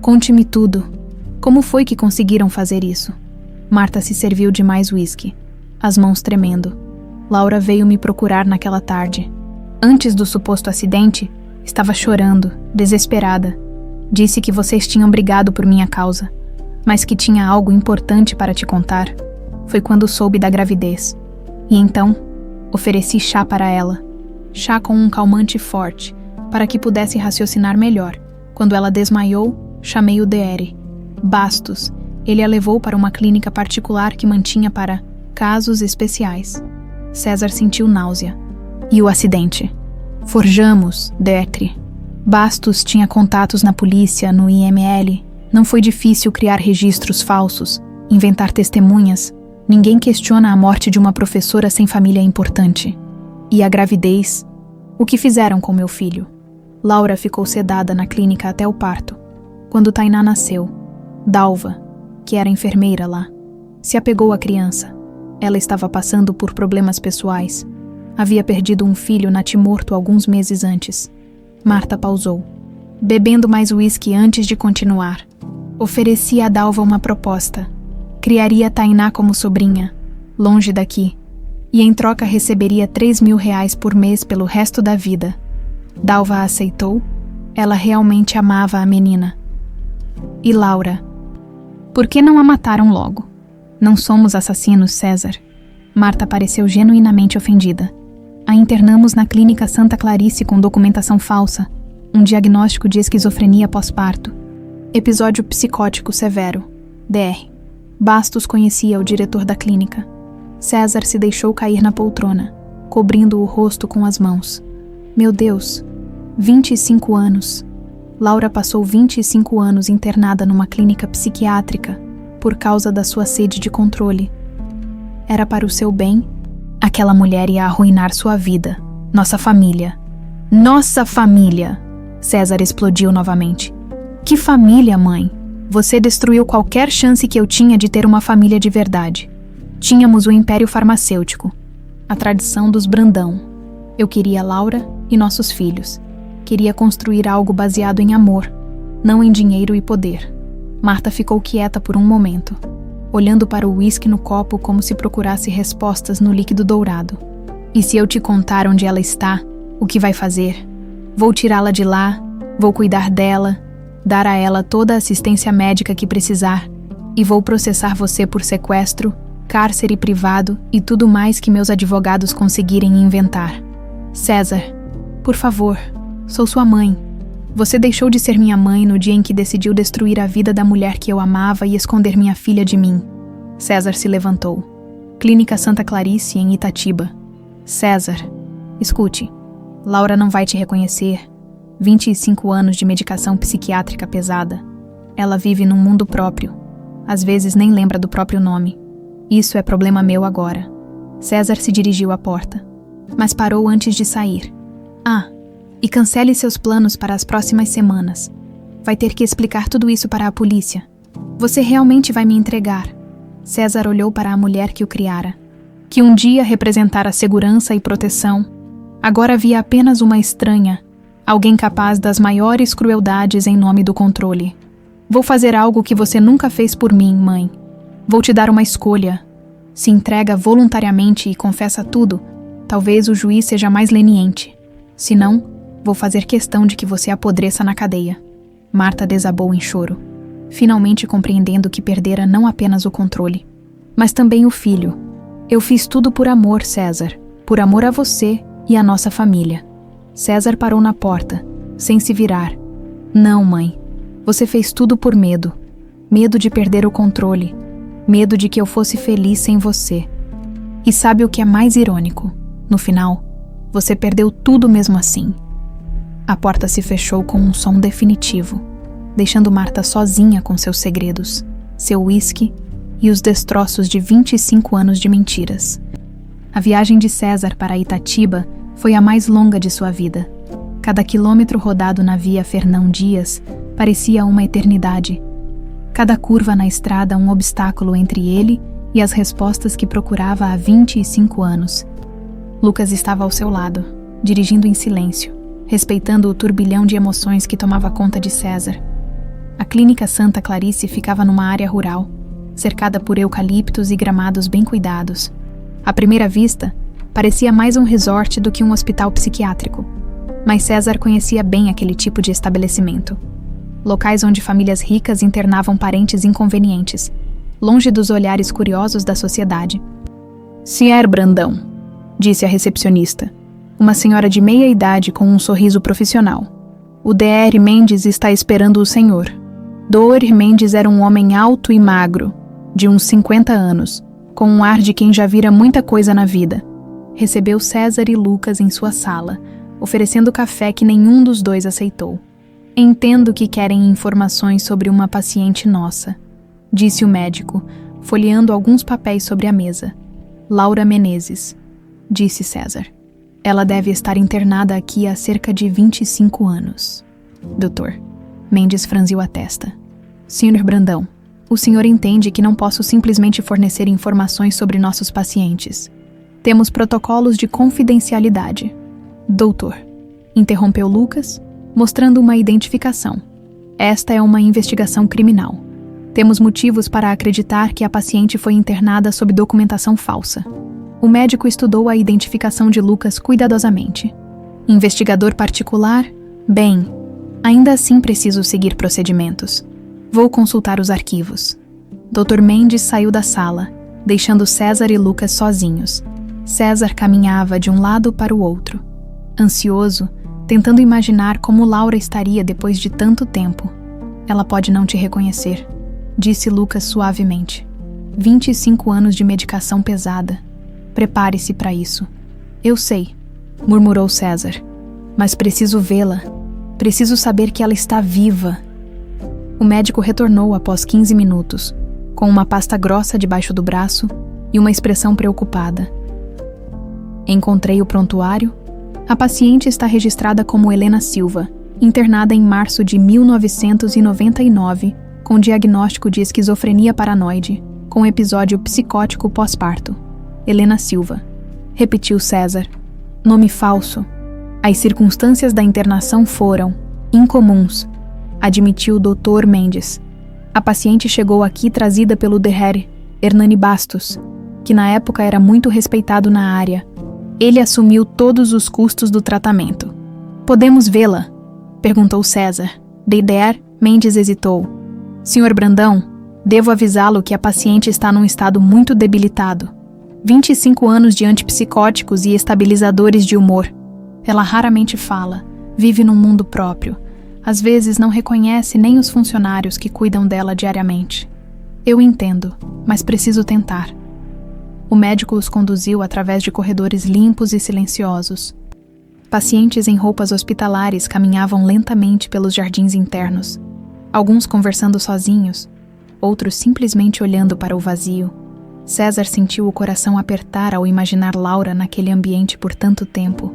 Conte-me tudo. Como foi que conseguiram fazer isso? Marta se serviu de mais uísque, as mãos tremendo. Laura veio me procurar naquela tarde. Antes do suposto acidente, estava chorando, desesperada. Disse que vocês tinham brigado por minha causa, mas que tinha algo importante para te contar. Foi quando soube da gravidez. E então, ofereci chá para ela. Chá com um calmante forte, para que pudesse raciocinar melhor. Quando ela desmaiou, chamei o Dr. Bastos. Ele a levou para uma clínica particular que mantinha para casos especiais. César sentiu náusea. E o acidente? Forjamos, Dr. Bastos tinha contatos na polícia, no IML. Não foi difícil criar registros falsos, inventar testemunhas. Ninguém questiona a morte de uma professora sem família importante. E a gravidez? O que fizeram com meu filho? Laura ficou sedada na clínica até o parto. Quando Tainá nasceu, Dalva, que era enfermeira lá, se apegou à criança. Ela estava passando por problemas pessoais. Havia perdido um filho natimorto alguns meses antes. Marta pausou, bebendo mais uísque antes de continuar. Oferecia a Dalva uma proposta. Criaria Tainá como sobrinha, longe daqui, e em troca receberia 3.000 reais por mês pelo resto da vida. Dalva aceitou. Ela realmente amava a menina. E Laura? Por que não a mataram logo? Não somos assassinos, César. Marta pareceu genuinamente ofendida. A internamos na clínica Santa Clarice com documentação falsa, um diagnóstico de esquizofrenia pós-parto. Episódio psicótico severo. Dr. Bastos conhecia o diretor da clínica. César se deixou cair na poltrona, cobrindo o rosto com as mãos. Meu Deus, 25 anos. Laura passou 25 anos internada numa clínica psiquiátrica, por causa da sua sede de controle. Era para o seu bem. Aquela mulher ia arruinar sua vida, nossa família. Nossa família! César explodiu novamente. Que família, mãe? Você destruiu qualquer chance que eu tinha de ter uma família de verdade. Tínhamos o Império Farmacêutico, a tradição dos Brandão. Eu queria Laura e nossos filhos. Queria construir algo baseado em amor, não em dinheiro e poder. Marta ficou quieta por um momento, olhando para o uísque no copo como se procurasse respostas no líquido dourado. E se eu te contar onde ela está, o que vai fazer? Vou tirá-la de lá, vou cuidar dela, dar a ela toda a assistência médica que precisar e vou processar você por sequestro, cárcere privado e tudo mais que meus advogados conseguirem inventar. César, por favor, sou sua mãe. Você deixou de ser minha mãe no dia em que decidiu destruir a vida da mulher que eu amava e esconder minha filha de mim. César se levantou. Clínica Santa Clarice, em Itatiba. César, escute. Laura não vai te reconhecer. 25 anos de medicação psiquiátrica pesada. Ela vive num mundo próprio. Às vezes nem lembra do próprio nome. Isso é problema meu agora. César se dirigiu à porta, mas parou antes de sair. E cancele seus planos para as próximas semanas. Vai ter que explicar tudo isso para a polícia. Você realmente vai me entregar? César olhou para a mulher que o criara, que um dia representara segurança e proteção. Agora via apenas uma estranha, alguém capaz das maiores crueldades em nome do controle. Vou fazer algo que você nunca fez por mim, mãe. Vou te dar uma escolha. Se entrega voluntariamente e confessa tudo, talvez o juiz seja mais leniente. Se não, vou fazer questão de que você apodreça na cadeia. Marta desabou em choro, finalmente compreendendo que perdera não apenas o controle, mas também o filho. Eu fiz tudo por amor, César, por amor a você e a nossa família. César parou na porta, sem se virar. Não, mãe. Você fez tudo por medo. Medo de perder o controle. Medo de que eu fosse feliz sem você. E sabe o que é mais irônico? No final, você perdeu tudo mesmo assim. A porta se fechou com um som definitivo, deixando Marta sozinha com seus segredos, seu uísque e os destroços de 25 anos de mentiras. A viagem de César para Itatiba foi a mais longa de sua vida. Cada quilômetro rodado na via Fernão Dias parecia uma eternidade. Cada curva na estrada um obstáculo entre ele e as respostas que procurava há 25 anos. Lucas estava ao seu lado, dirigindo em silêncio, respeitando o turbilhão de emoções que tomava conta de César. A Clínica Santa Clarice ficava numa área rural, cercada por eucaliptos e gramados bem cuidados. À primeira vista, parecia mais um resort do que um hospital psiquiátrico. Mas César conhecia bem aquele tipo de estabelecimento. Locais onde famílias ricas internavam parentes inconvenientes, longe dos olhares curiosos da sociedade. Sr. Brandão, disse a recepcionista, uma senhora de meia idade com um sorriso profissional. O Dr. Mendes está esperando o senhor. Dr. Mendes era um homem alto e magro, de uns 50 anos, com um ar de quem já vira muita coisa na vida. Recebeu César e Lucas em sua sala, oferecendo café que nenhum dos dois aceitou. Entendo que querem informações sobre uma paciente nossa, disse o médico, folheando alguns papéis sobre a mesa. Laura Menezes, disse César. Ela deve estar internada aqui há cerca de 25 anos. Doutor. Mendes franziu a testa. Sr. Brandão, o senhor entende que não posso simplesmente fornecer informações sobre nossos pacientes. Temos protocolos de confidencialidade. Doutor. Interrompeu Lucas, mostrando uma identificação. Esta é uma investigação criminal. Temos motivos para acreditar que a paciente foi internada sob documentação falsa. O médico estudou a identificação de Lucas cuidadosamente. Investigador particular? Bem, ainda assim preciso seguir procedimentos. Vou consultar os arquivos. Dr. Mendes saiu da sala, deixando César e Lucas sozinhos. César caminhava de um lado para o outro, ansioso, tentando imaginar como Laura estaria depois de tanto tempo. Ela pode não te reconhecer, disse Lucas suavemente. 25 anos de medicação pesada. Prepare-se para isso. Eu sei, murmurou César. Mas preciso vê-la. Preciso saber que ela está viva. O médico retornou após 15 minutos, com uma pasta grossa debaixo do braço e uma expressão preocupada. Encontrei o prontuário. A paciente está registrada como Helena Silva, internada em março de 1999, com diagnóstico de esquizofrenia paranoide, com episódio psicótico pós-parto. Helena Silva. Repetiu César. Nome falso. As circunstâncias da internação foram incomuns, admitiu o Dr. Mendes. A paciente chegou aqui trazida pelo Dr. Hernani Bastos, que na época era muito respeitado na área. Ele assumiu todos os custos do tratamento. Podemos vê-la? Perguntou César. Dr. Mendes hesitou. Sr. Brandão, devo avisá-lo que a paciente está num estado muito debilitado. 25 anos de antipsicóticos e estabilizadores de humor. Ela raramente fala, vive num mundo próprio. Às vezes não reconhece nem os funcionários que cuidam dela diariamente. Eu entendo, mas preciso tentar. O médico os conduziu através de corredores limpos e silenciosos. Pacientes em roupas hospitalares caminhavam lentamente pelos jardins internos, alguns conversando sozinhos, outros simplesmente olhando para o vazio. César sentiu o coração apertar ao imaginar Laura naquele ambiente por tanto tempo.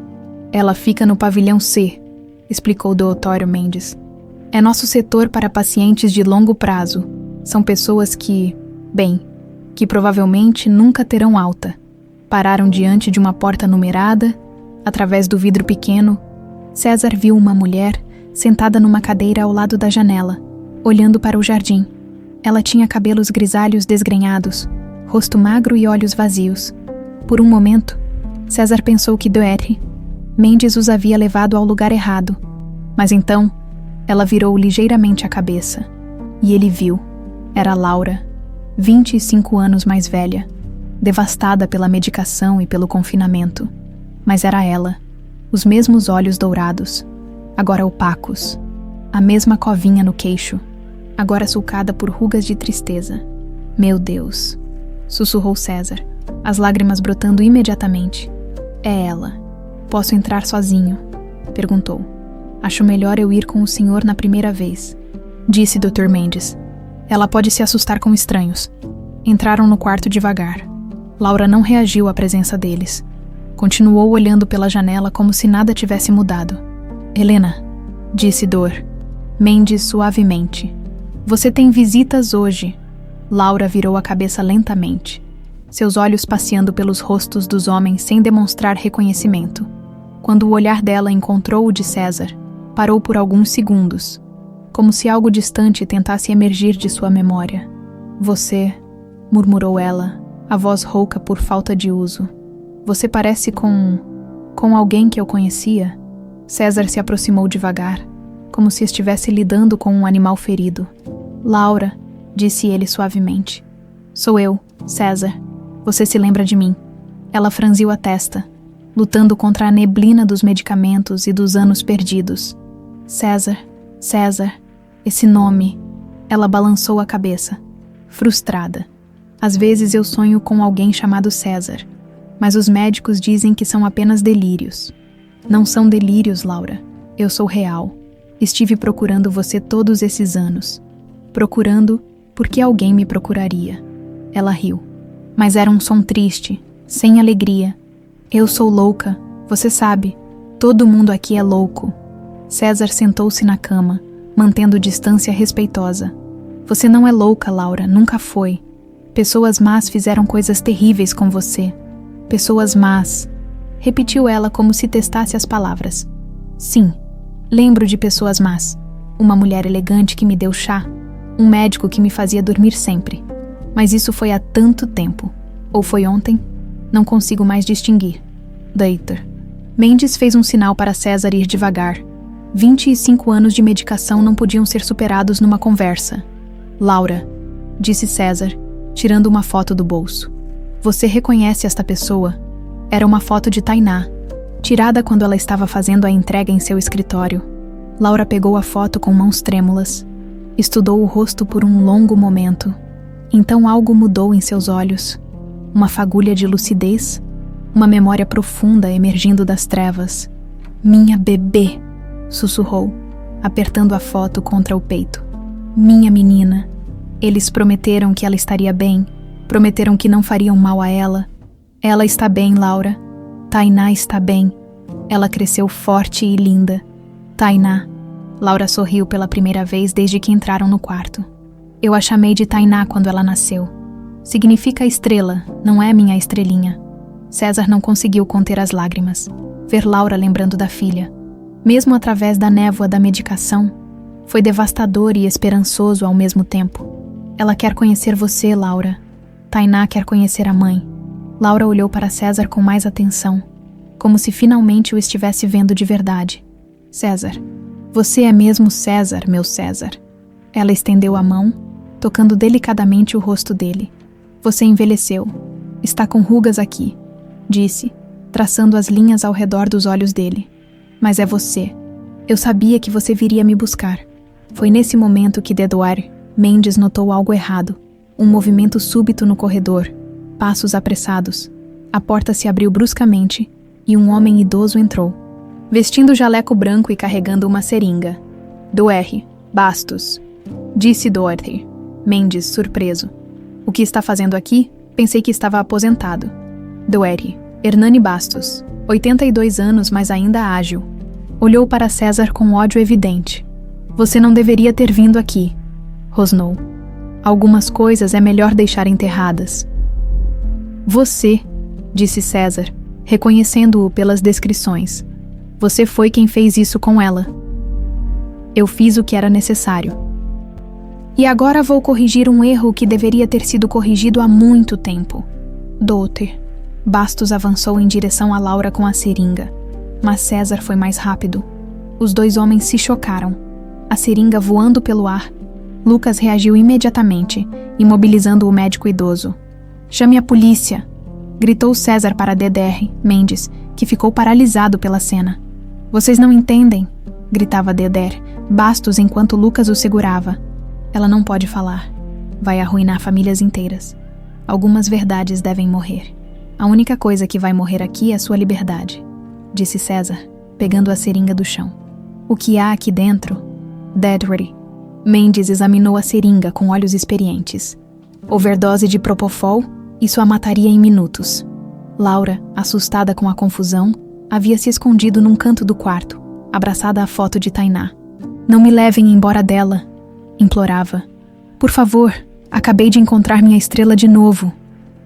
Ela fica no pavilhão C, explicou o Dr. Mendes. É nosso setor para pacientes de longo prazo. São pessoas que provavelmente nunca terão alta. Pararam diante de uma porta numerada. Através do vidro pequeno, César viu uma mulher sentada numa cadeira ao lado da janela, olhando para o jardim. Ela tinha cabelos grisalhos desgrenhados, rosto magro e olhos vazios. Por um momento, César pensou que Dr. Mendes os havia levado ao lugar errado. Mas então, ela virou ligeiramente a cabeça. E ele viu. Era Laura, 25 anos mais velha, devastada pela medicação e pelo confinamento. Mas era ela, os mesmos olhos dourados, agora opacos, a mesma covinha no queixo, agora sulcada por rugas de tristeza. Meu Deus, sussurrou César, as lágrimas brotando imediatamente. É ela. Posso entrar sozinho? Perguntou. Acho melhor eu ir com o senhor na primeira vez, disse Dr. Mendes. Ela pode se assustar com estranhos. Entraram no quarto devagar. Laura não reagiu à presença deles. Continuou olhando pela janela como se nada tivesse mudado. Helena, disse Dr. Mendes suavemente. Você tem visitas hoje. Laura virou a cabeça lentamente, seus olhos passeando pelos rostos dos homens sem demonstrar reconhecimento. Quando o olhar dela encontrou o de César, parou por alguns segundos, como se algo distante tentasse emergir de sua memória. Você, murmurou ela, a voz rouca por falta de uso. Você parece com alguém que eu conhecia? César se aproximou devagar, como se estivesse lidando com um animal ferido. Laura, disse ele suavemente. Sou eu, César. Você se lembra de mim? Ela franziu a testa, lutando contra a neblina dos medicamentos e dos anos perdidos. César, esse nome. Ela balançou a cabeça, frustrada. Às vezes eu sonho com alguém chamado César, mas os médicos dizem que são apenas delírios. Não são delírios, Laura. Eu sou real. Estive procurando você todos esses anos. Procurando porque alguém me procuraria. Ela riu. Mas era um som triste, sem alegria. Eu sou louca, você sabe. Todo mundo aqui é louco. César sentou-se na cama, mantendo distância respeitosa. Você não é louca, Laura, nunca foi. Pessoas más fizeram coisas terríveis com você. Pessoas más. Repetiu ela como se testasse as palavras. Sim, lembro de pessoas más. Uma mulher elegante que me deu chá. Um médico que me fazia dormir sempre. Mas isso foi há tanto tempo. Ou foi ontem? Não consigo mais distinguir. Dr. Mendes fez um sinal para César ir devagar. 25 anos de medicação não podiam ser superados numa conversa. Laura, disse César, tirando uma foto do bolso. Você reconhece esta pessoa? Era uma foto de Tainá, tirada quando ela estava fazendo a entrega em seu escritório. Laura pegou a foto com mãos trêmulas. Estudou o rosto por um longo momento. Então algo mudou em seus olhos. Uma fagulha de lucidez, uma memória profunda emergindo das trevas. Minha bebê, sussurrou, apertando a foto contra o peito. Minha menina. Eles prometeram que ela estaria bem, prometeram que não fariam mal a ela. Ela está bem, Laura. Tainá está bem. Ela cresceu forte e linda. Tainá. Laura sorriu pela primeira vez desde que entraram no quarto. Eu a chamei de Tainá quando ela nasceu. Significa estrela, não é minha estrelinha. César não conseguiu conter as lágrimas. Ver Laura lembrando da filha, mesmo através da névoa da medicação, foi devastador e esperançoso ao mesmo tempo. Ela quer conhecer você, Laura. Tainá quer conhecer a mãe. Laura olhou para César com mais atenção, como se finalmente o estivesse vendo de verdade. César, você é mesmo César, meu César. Ela estendeu a mão, tocando delicadamente o rosto dele. Você envelheceu. Está com rugas aqui, disse, traçando as linhas ao redor dos olhos dele. Mas é você. Eu sabia que você viria me buscar. Foi nesse momento que Dedouard Mendes notou algo errado. Um movimento súbito no corredor. Passos apressados. A porta se abriu bruscamente e um homem idoso entrou, vestindo jaleco branco e carregando uma seringa. Douer Bastos, disse Douer Mendes, surpreso. O que está fazendo aqui? Pensei que estava aposentado. Douer Hernani Bastos, 82 anos, mas ainda ágil. Olhou para César com ódio evidente. Você não deveria ter vindo aqui, rosnou. Algumas coisas é melhor deixar enterradas. Você, disse César, reconhecendo-o pelas descrições. Você foi quem fez isso com ela. Eu fiz o que era necessário. E agora vou corrigir um erro que deveria ter sido corrigido há muito tempo. Doutor. Bastos avançou em direção a Laura com a seringa, mas César foi mais rápido. Os dois homens se chocaram. A seringa voando pelo ar. Lucas reagiu imediatamente, imobilizando o médico idoso. Chame a polícia! Gritou César para Dedouard Mendes, que ficou paralisado pela cena. Vocês não entendem! Gritava Dedouard Bastos enquanto Lucas o segurava. Ela não pode falar. Vai arruinar famílias inteiras. Algumas verdades devem morrer. A única coisa que vai morrer aqui é sua liberdade, disse César, pegando a seringa do chão. O que há aqui dentro? Dedouard Mendes examinou a seringa com olhos experientes. Overdose de propofol, isso a mataria em minutos. Laura, assustada com a confusão, havia se escondido num canto do quarto, abraçada à foto de Tainá. Não me levem embora dela, implorava. Por favor, acabei de encontrar minha estrela de novo.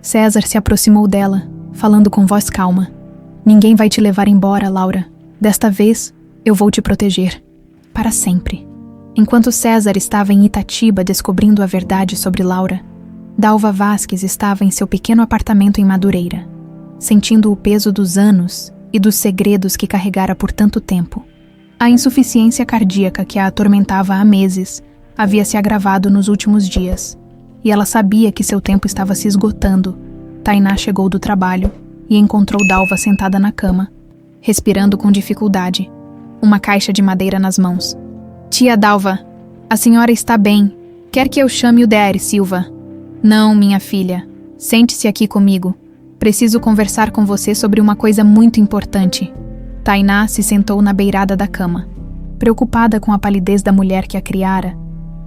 César se aproximou dela, falando com voz calma. Ninguém vai te levar embora, Laura. Desta vez, eu vou te proteger. Para sempre. Enquanto César estava em Itatiba descobrindo a verdade sobre Laura, Dalva Vasques estava em seu pequeno apartamento em Madureira, sentindo o peso dos anos e dos segredos que carregara por tanto tempo. A insuficiência cardíaca que a atormentava há meses havia se agravado nos últimos dias, e ela sabia que seu tempo estava se esgotando. Tainá chegou do trabalho e encontrou Dalva sentada na cama, respirando com dificuldade, uma caixa de madeira nas mãos. Tia Dalva, a senhora está bem. Quer que eu chame o Dr. Silva? Não, minha filha. Sente-se aqui comigo. Preciso conversar com você sobre uma coisa muito importante. Tainá se sentou na beirada da cama. Preocupada com a palidez da mulher que a criara,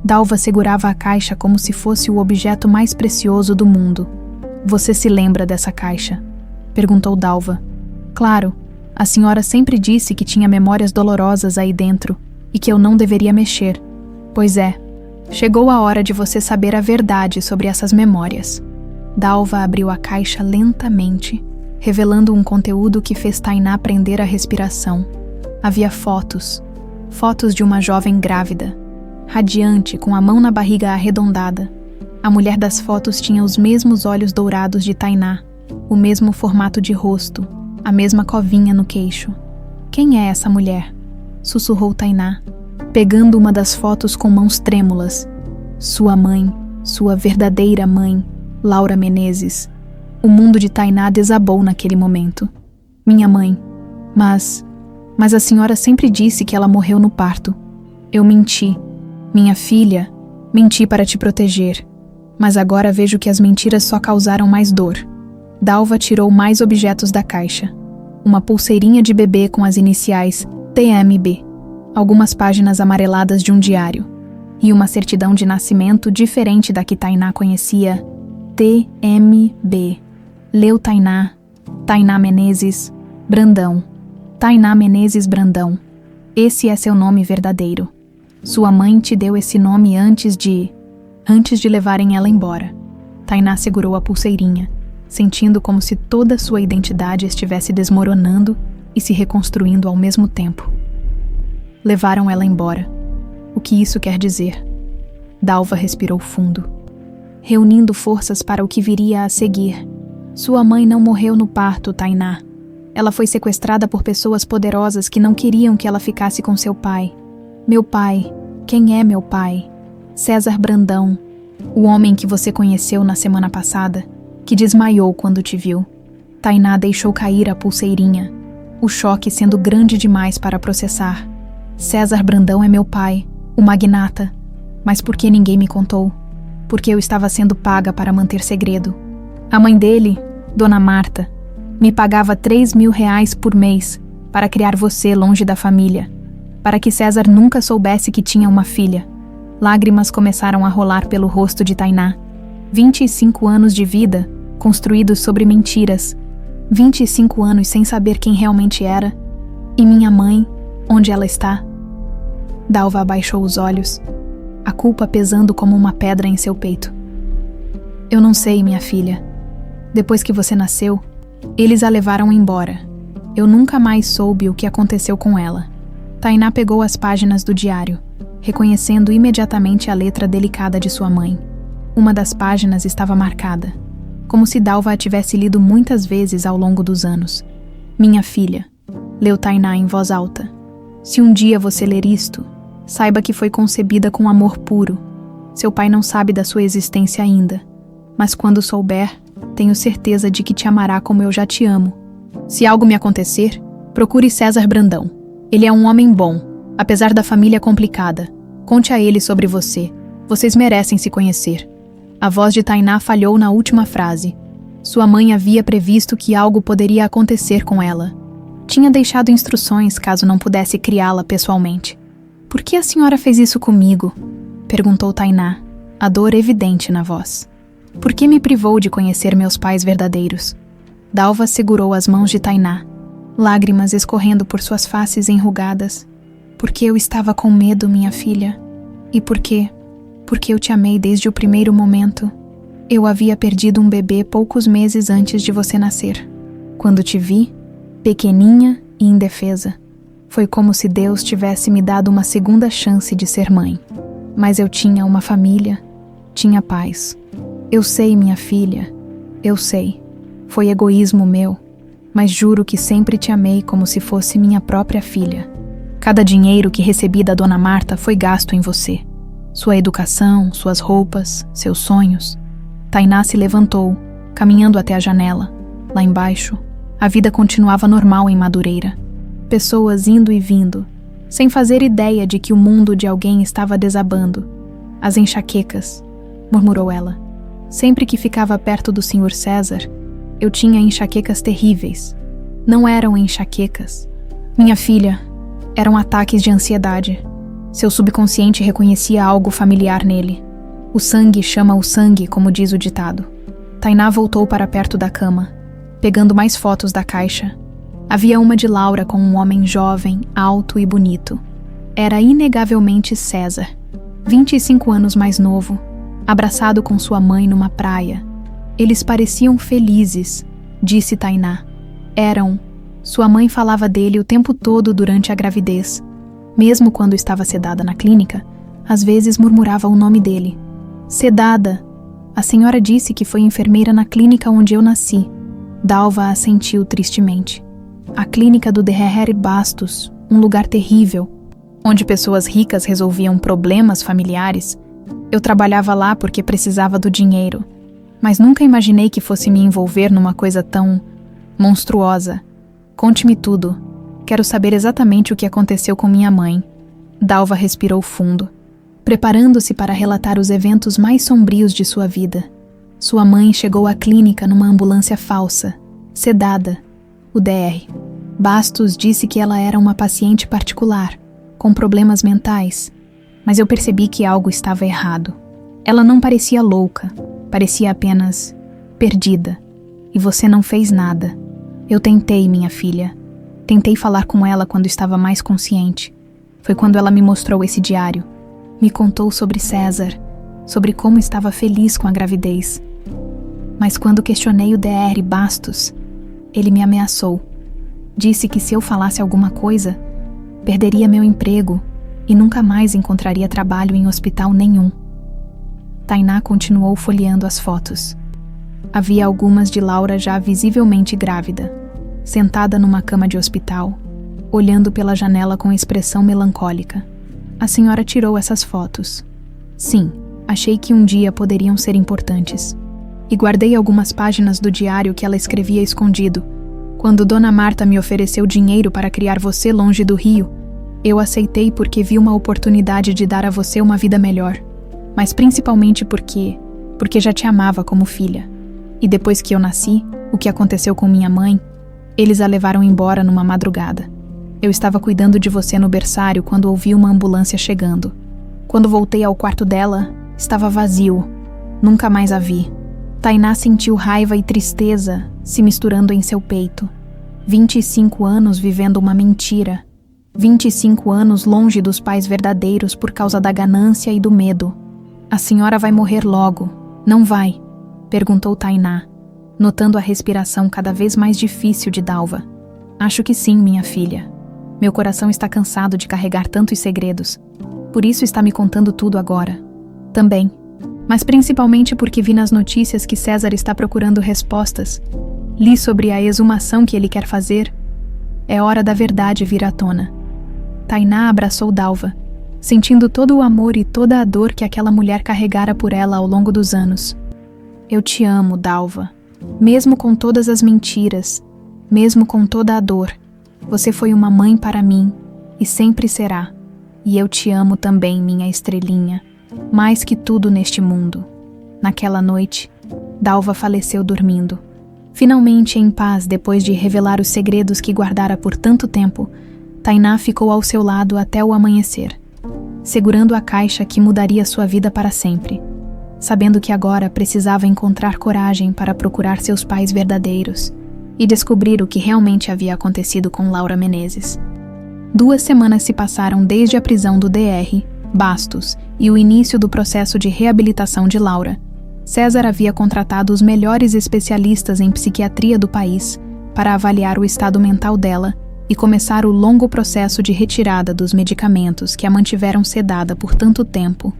Dalva segurava a caixa como se fosse o objeto mais precioso do mundo. Você se lembra dessa caixa? Perguntou Dalva. Claro, a senhora sempre disse que tinha memórias dolorosas aí dentro e que eu não deveria mexer. Pois é, chegou a hora de você saber a verdade sobre essas memórias. Dalva abriu a caixa lentamente, revelando um conteúdo que fez Tainá prender a respiração. Havia fotos de uma jovem grávida, radiante, com a mão na barriga arredondada. A mulher das fotos tinha os mesmos olhos dourados de Tainá, o mesmo formato de rosto, a mesma covinha no queixo. Quem é essa mulher? Sussurrou Tainá, pegando uma das fotos com mãos trêmulas. Sua mãe, sua verdadeira mãe, Laura Menezes. O mundo de Tainá desabou naquele momento. Minha mãe. Mas a senhora sempre disse que ela morreu no parto. Eu menti. Minha filha, menti para te proteger. Mas agora vejo que as mentiras só causaram mais dor. Dalva tirou mais objetos da caixa. Uma pulseirinha de bebê com as iniciais TMB. Algumas páginas amareladas de um diário. e uma certidão de nascimento diferente da que Tainá conhecia. TMB. Leu Tainá. Tainá Menezes Brandão. Tainá Menezes Brandão. Esse é seu nome verdadeiro. Sua mãe te deu esse nome antes de levarem ela embora. Tainá segurou a pulseirinha, sentindo como se toda sua identidade estivesse desmoronando e se reconstruindo ao mesmo tempo. Levaram ela embora. O que isso quer dizer? Dalva respirou fundo, reunindo forças para o que viria a seguir. Sua mãe não morreu no parto, Tainá. Ela foi sequestrada por pessoas poderosas que não queriam que ela ficasse com seu pai. Meu pai. Quem é meu pai? César Brandão, o homem que você conheceu na semana passada, que desmaiou quando te viu. Tainá deixou cair a pulseirinha, o choque sendo grande demais para processar. César Brandão é meu pai, o magnata. Mas por que ninguém me contou? Porque eu estava sendo paga para manter segredo. A mãe dele, Dona Marta, me pagava R$3.000 por mês para criar você longe da família, para que César nunca soubesse que tinha uma filha. Lágrimas começaram a rolar pelo rosto de Tainá. 25 anos de vida, construídos sobre mentiras. 25 anos sem saber quem realmente era. E minha mãe, onde ela está? Dalva abaixou os olhos, a culpa pesando como uma pedra em seu peito. Eu não sei, minha filha. Depois que você nasceu, eles a levaram embora. Eu nunca mais soube o que aconteceu com ela. Tainá pegou as páginas do diário, reconhecendo imediatamente a letra delicada de sua mãe. Uma das páginas estava marcada, como se Dalva a tivesse lido muitas vezes ao longo dos anos. Minha filha, leu Tainá em voz alta. Se um dia você ler isto, saiba que foi concebida com amor puro. Seu pai não sabe da sua existência ainda, mas quando souber, tenho certeza de que te amará como eu já te amo. Se algo me acontecer, procure César Brandão. Ele é um homem bom, apesar da família complicada. Conte a ele sobre você. Vocês merecem se conhecer. A voz de Tainá falhou na última frase. Sua mãe havia previsto que algo poderia acontecer com ela. Tinha deixado instruções caso não pudesse criá-la pessoalmente. Por que a senhora fez isso comigo? Perguntou Tainá, a dor evidente na voz. Por que me privou de conhecer meus pais verdadeiros? Dalva segurou as mãos de Tainá, lágrimas escorrendo por suas faces enrugadas. Porque eu estava com medo, minha filha. E por quê? Porque eu te amei desde o primeiro momento. Eu havia perdido um bebê poucos meses antes de você nascer. Quando te vi, pequeninha e indefesa, foi como se Deus tivesse me dado uma segunda chance de ser mãe. Mas eu tinha uma família, tinha paz. Eu sei, minha filha, eu sei. Foi egoísmo meu, mas juro que sempre te amei como se fosse minha própria filha. Cada dinheiro que recebi da Dona Marta foi gasto em você. Sua educação, suas roupas, seus sonhos. Tainá se levantou, caminhando até a janela. Lá embaixo, a vida continuava normal em Madureira. Pessoas indo e vindo, sem fazer ideia de que o mundo de alguém estava desabando. As enxaquecas, murmurou ela. Sempre que ficava perto do Sr. César, eu tinha enxaquecas terríveis. Não eram enxaquecas. Minha filha, eram ataques de ansiedade. Seu subconsciente reconhecia algo familiar nele. O sangue chama o sangue, como diz o ditado. Tainá voltou para perto da cama, pegando mais fotos da caixa. Havia uma de Laura com um homem jovem, alto e bonito. Era inegavelmente César, 25 anos mais novo, abraçado com sua mãe numa praia. Eles pareciam felizes, disse Tainá. Eram. Sua mãe falava dele o tempo todo durante a gravidez. Mesmo quando estava sedada na clínica, às vezes murmurava o nome dele. Sedada. A senhora disse que foi enfermeira na clínica onde eu nasci. Dalva assentiu tristemente. A clínica do Derrer Bastos, um lugar terrível, onde pessoas ricas resolviam problemas familiares. Eu trabalhava lá porque precisava do dinheiro, mas nunca imaginei que fosse me envolver numa coisa tão monstruosa. Conte-me tudo. Quero saber exatamente o que aconteceu com minha mãe. Dalva respirou fundo, preparando-se para relatar os eventos mais sombrios de sua vida. Sua mãe chegou à clínica numa ambulância falsa, sedada. O Dr. Bastos disse que ela era uma paciente particular, com problemas mentais. mas eu percebi que algo estava errado. Ela não parecia louca, parecia apenas perdida. E você não fez nada. Eu tentei, minha filha. Tentei falar com ela quando estava mais consciente. Foi quando ela me mostrou esse diário. Me contou sobre César, sobre como estava feliz com a gravidez. Mas quando questionei o Dr. Bastos, ele me ameaçou. Disse que se eu falasse alguma coisa, perderia meu emprego e nunca mais encontraria trabalho em hospital nenhum. Tainá continuou folheando as fotos. Havia algumas de Laura já visivelmente grávida, sentada numa cama de hospital, olhando pela janela com expressão melancólica. A senhora tirou essas fotos. Sim, achei que um dia poderiam ser importantes. E guardei algumas páginas do diário que ela escrevia escondido. Quando Dona Marta me ofereceu dinheiro para criar você longe do Rio, eu aceitei porque vi uma oportunidade de dar a você uma vida melhor. Mas principalmente porque já te amava como filha. E depois que eu nasci, o que aconteceu com minha mãe, eles a levaram embora numa madrugada. Eu estava cuidando de você no berçário quando ouvi uma ambulância chegando. Quando voltei ao quarto dela, estava vazio. Nunca mais a vi. Tainá sentiu raiva e tristeza se misturando em seu peito. 25 anos vivendo uma mentira. 25 anos longe dos pais verdadeiros por causa da ganância e do medo. A senhora vai morrer logo, não vai? Perguntou Tainá, notando a respiração cada vez mais difícil de Dalva. Acho que sim, minha filha. Meu coração está cansado de carregar tantos segredos. Por isso está me contando tudo agora. Também. Mas principalmente porque vi nas notícias que César está procurando respostas. Li sobre a exumação que ele quer fazer. É hora da verdade vir à tona. Tainá abraçou Dalva, sentindo todo o amor e toda a dor que aquela mulher carregara por ela ao longo dos anos. Eu te amo, Dalva. Mesmo com todas as mentiras, mesmo com toda a dor, você foi uma mãe para mim e sempre será. E eu te amo também, minha estrelinha, mais que tudo neste mundo. Naquela noite, Dalva faleceu dormindo. Finalmente em paz, depois de revelar os segredos que guardara por tanto tempo, Tainá ficou ao seu lado até o amanhecer, segurando a caixa que mudaria sua vida para sempre, sabendo que agora precisava encontrar coragem para procurar seus pais verdadeiros e descobrir o que realmente havia acontecido com Laura Menezes. 2 semanas se passaram desde a prisão do Dr. Bastos e o início do processo de reabilitação de Laura. César havia contratado os melhores especialistas em psiquiatria do país para avaliar o estado mental dela e começar o longo processo de retirada dos medicamentos que a mantiveram sedada por tanto tempo.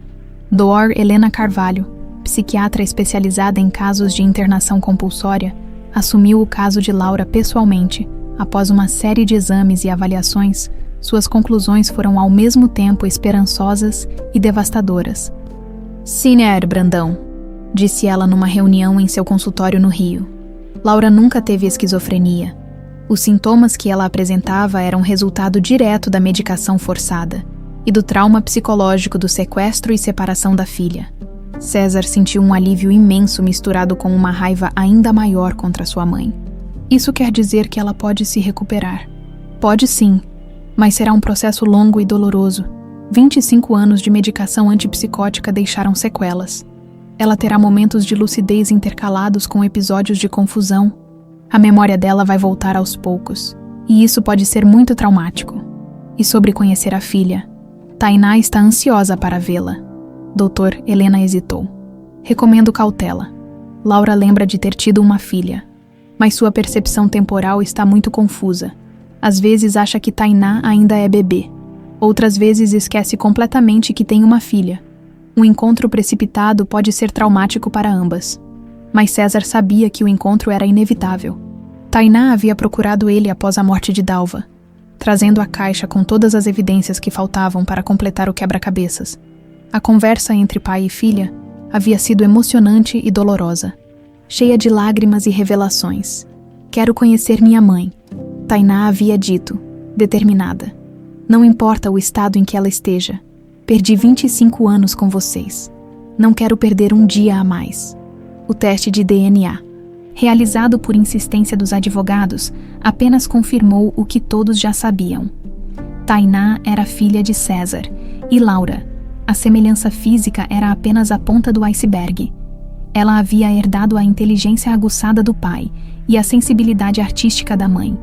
Dr. Helena Carvalho, psiquiatra especializada em casos de internação compulsória, assumiu o caso de Laura pessoalmente. Após uma série de exames e avaliações, suas conclusões foram ao mesmo tempo esperançosas e devastadoras. Sr. Brandão, disse ela numa reunião em seu consultório no Rio. Laura nunca teve esquizofrenia. Os sintomas que ela apresentava eram resultado direto da medicação forçada e do trauma psicológico do sequestro e separação da filha. César sentiu um alívio imenso misturado com uma raiva ainda maior contra sua mãe. Isso quer dizer que ela pode se recuperar. Pode sim, mas será um processo longo e doloroso. 25 anos de medicação antipsicótica deixaram sequelas. Ela terá momentos de lucidez intercalados com episódios de confusão. A memória dela vai voltar aos poucos, e isso pode ser muito traumático. E sobre conhecer a filha, Tainá está ansiosa para vê-la. Doutor Helena hesitou. Recomendo cautela. Laura lembra de ter tido uma filha, mas sua percepção temporal está muito confusa. Às vezes acha que Tainá ainda é bebê. Outras vezes esquece completamente que tem uma filha. Um encontro precipitado pode ser traumático para ambas. Mas César sabia que o encontro era inevitável. Tainá havia procurado ele após a morte de Dalva, trazendo a caixa com todas as evidências que faltavam para completar o quebra-cabeças. A conversa entre pai e filha havia sido emocionante e dolorosa, cheia de lágrimas e revelações. Quero conhecer minha mãe, Tainá havia dito, determinada. Não importa o estado em que ela esteja, perdi 25 anos com vocês. Não quero perder um dia a mais. O teste de DNA, realizado por insistência dos advogados, apenas confirmou o que todos já sabiam. Tainá era filha de César e Laura, A semelhança física era apenas a ponta do iceberg. Ela havia herdado a inteligência aguçada do pai e a sensibilidade artística da mãe.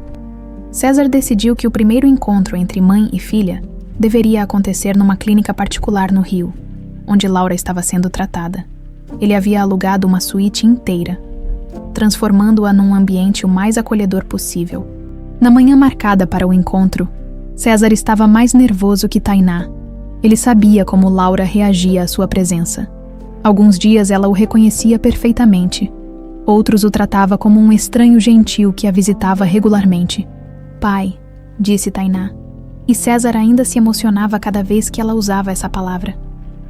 César decidiu que o primeiro encontro entre mãe e filha deveria acontecer numa clínica particular no Rio, onde Laura estava sendo tratada. Ele havia alugado uma suíte inteira, transformando-a num ambiente o mais acolhedor possível. Na manhã marcada para o encontro, César estava mais nervoso que Tainá. Ele sabia como Laura reagia à sua presença. Alguns dias ela o reconhecia perfeitamente. Outros o tratava como um estranho gentil que a visitava regularmente. "Pai", disse Tainá. E César ainda se emocionava cada vez que ela usava essa palavra.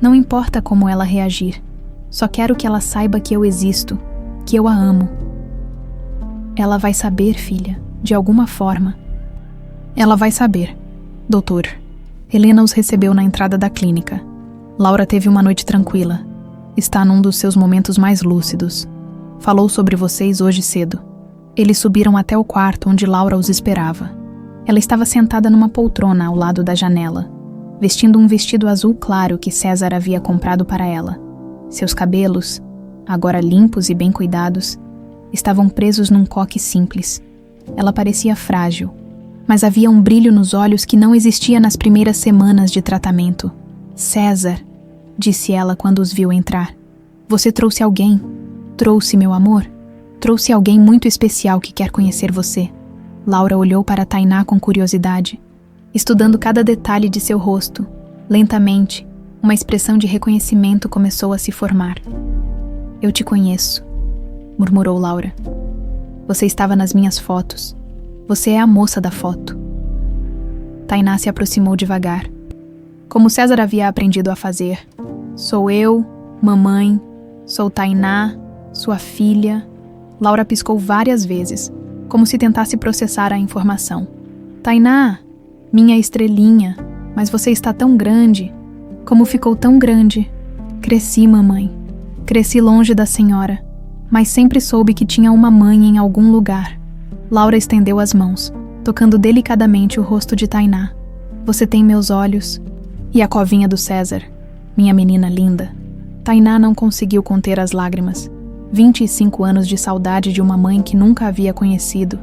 "Não importa como ela reagir. Só quero que ela saiba que eu existo, que eu a amo." "Ela vai saber, filha, de alguma forma." "Ela vai saber, doutor." Helena os recebeu na entrada da clínica. "Laura teve uma noite tranquila. Está num dos seus momentos mais lúcidos. Falou sobre vocês hoje cedo." Eles subiram até o quarto onde Laura os esperava. Ela estava sentada numa poltrona ao lado da janela, vestindo um vestido azul claro que César havia comprado para ela. Seus cabelos, agora limpos e bem cuidados, estavam presos num coque simples. Ela parecia frágil, mas havia um brilho nos olhos que não existia nas primeiras semanas de tratamento. "César", disse ela quando os viu entrar. "Você trouxe alguém." "Trouxe, meu amor. Trouxe alguém muito especial que quer conhecer você." Laura olhou para Tainá com curiosidade, estudando cada detalhe de seu rosto. Lentamente, uma expressão de reconhecimento começou a se formar. "Eu te conheço", murmurou Laura. "Você estava nas minhas fotos. Você é a moça da foto." Tainá se aproximou devagar. Como César havia aprendido a fazer. "Sou eu, mamãe, sou Tainá, sua filha." Laura piscou várias vezes, como se tentasse processar a informação. "Tainá, minha estrelinha, mas você está tão grande. Como ficou tão grande?" "Cresci, mamãe. Cresci longe da senhora, mas sempre soube que tinha uma mãe em algum lugar." Laura estendeu as mãos, tocando delicadamente o rosto de Tainá. "Você tem meus olhos e a covinha do César, minha menina linda." Tainá não conseguiu conter as lágrimas. 25 anos de saudade de uma mãe que nunca havia conhecido.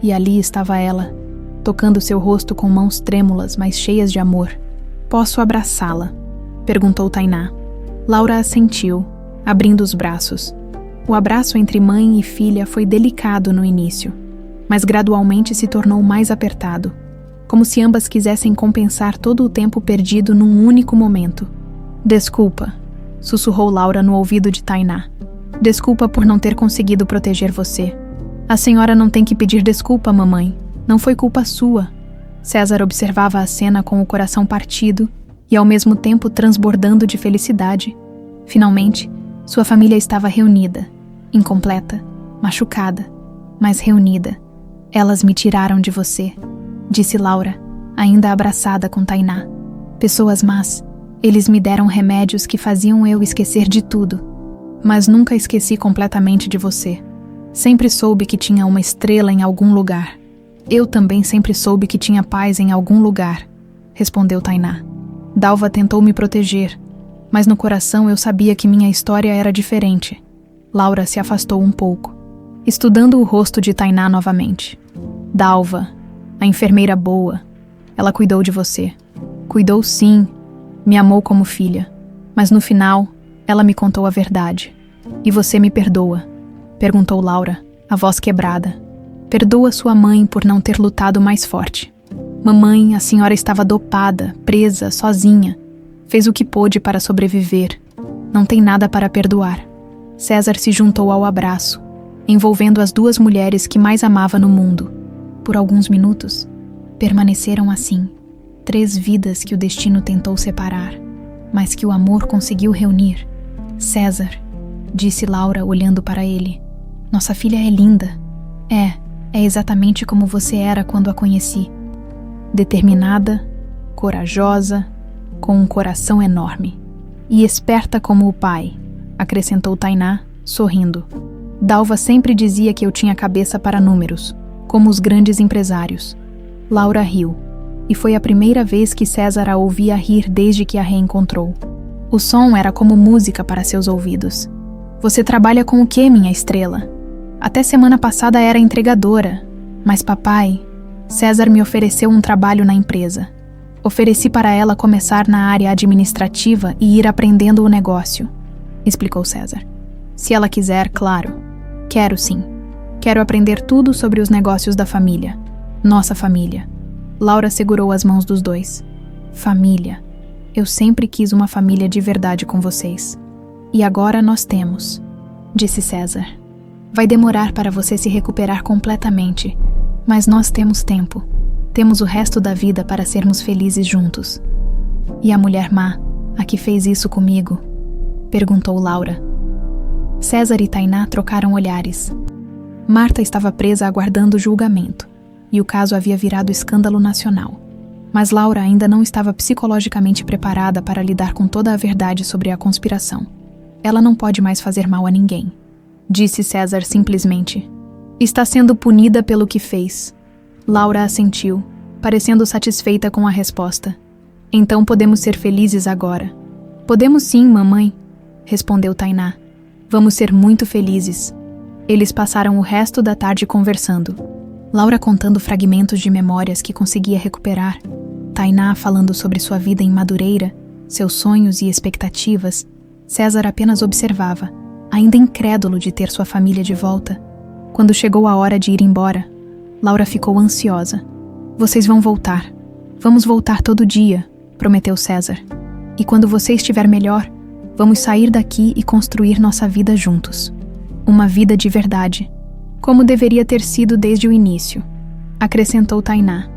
E ali estava ela, tocando seu rosto com mãos trêmulas, mas cheias de amor. "Posso abraçá-la?" perguntou Tainá. Laura assentiu, abrindo os braços. O abraço entre mãe e filha foi delicado no início, mas gradualmente se tornou mais apertado, como se ambas quisessem compensar todo o tempo perdido num único momento. "Desculpa", sussurrou Laura no ouvido de Tainá. "Desculpa por não ter conseguido proteger você." "A senhora não tem que pedir desculpa, mamãe. Não foi culpa sua." César observava a cena com o coração partido e ao mesmo tempo transbordando de felicidade. Finalmente, sua família estava reunida, incompleta, machucada, mas reunida. "Elas me tiraram de você", disse Laura, ainda abraçada com Tainá. "Pessoas más. Eles me deram remédios que faziam eu esquecer de tudo. Mas nunca esqueci completamente de você. Sempre soube que tinha uma estrela em algum lugar. Eu também sempre soube que tinha paz em algum lugar", respondeu Tainá. "Dalva tentou me proteger, mas no coração eu sabia que minha história era diferente." Laura se afastou um pouco, estudando o rosto de Tainá novamente. "Dalva, a enfermeira boa. Ela cuidou de você." "Cuidou sim, me amou como filha. Mas no final, ela me contou a verdade." "E você me perdoa?" perguntou Laura, a voz quebrada. "Perdoa sua mãe por não ter lutado mais forte." "Mamãe, a senhora estava dopada, presa, sozinha. Fez o que pôde para sobreviver. Não tem nada para perdoar." César se juntou ao abraço, envolvendo as duas mulheres que mais amava no mundo. Por alguns minutos, permaneceram assim, 3 vidas que o destino tentou separar, mas que o amor conseguiu reunir. "César", disse Laura olhando para ele, "nossa filha é linda. É exatamente como você era quando a conheci. Determinada, corajosa, com um coração enorme. E esperta como o pai", acrescentou Tainá, sorrindo. "Dalva sempre dizia que eu tinha cabeça para números, como os grandes empresários." Laura riu. e foi a primeira vez que César a ouvia rir desde que a reencontrou. O som era como música para seus ouvidos. Você trabalha com o quê, minha estrela? Até semana passada era entregadora, mas papai, César me ofereceu um trabalho na empresa. Ofereci para ela começar na área administrativa e ir aprendendo o negócio, explicou César. Se ela quiser, claro. Quero sim. Quero aprender tudo sobre os negócios da família. Nossa família. Laura segurou as mãos dos dois. Família. Eu sempre quis uma família de verdade com vocês. E agora nós temos, disse César. Vai demorar para você se recuperar completamente, mas nós temos tempo. Temos o resto da vida para sermos felizes juntos. E a mulher má, a que fez isso comigo? Perguntou Laura. César e Tainá trocaram olhares. Marta estava presa aguardando o julgamento, e o caso havia virado escândalo nacional. Mas Laura ainda não estava psicologicamente preparada para lidar com toda a verdade sobre a conspiração. Ela não pode mais fazer mal a ninguém, disse César simplesmente. Está sendo punida pelo que fez. Laura assentiu, parecendo satisfeita com a resposta. Então podemos ser felizes agora. Podemos sim, mamãe, respondeu Tainá. Vamos ser muito felizes. Eles passaram o resto da tarde conversando. Laura contando fragmentos de memórias que conseguia recuperar. Tainá falando sobre sua vida em Madureira, seus sonhos e expectativas. César apenas observava, ainda incrédulo de ter sua família de volta. Quando chegou a hora de ir embora, Laura ficou ansiosa. Vocês vão voltar. Vamos voltar todo dia, prometeu César. E quando você estiver melhor, vamos sair daqui e construir nossa vida juntos. Uma vida de verdade, como deveria ter sido desde o início, acrescentou Tainá.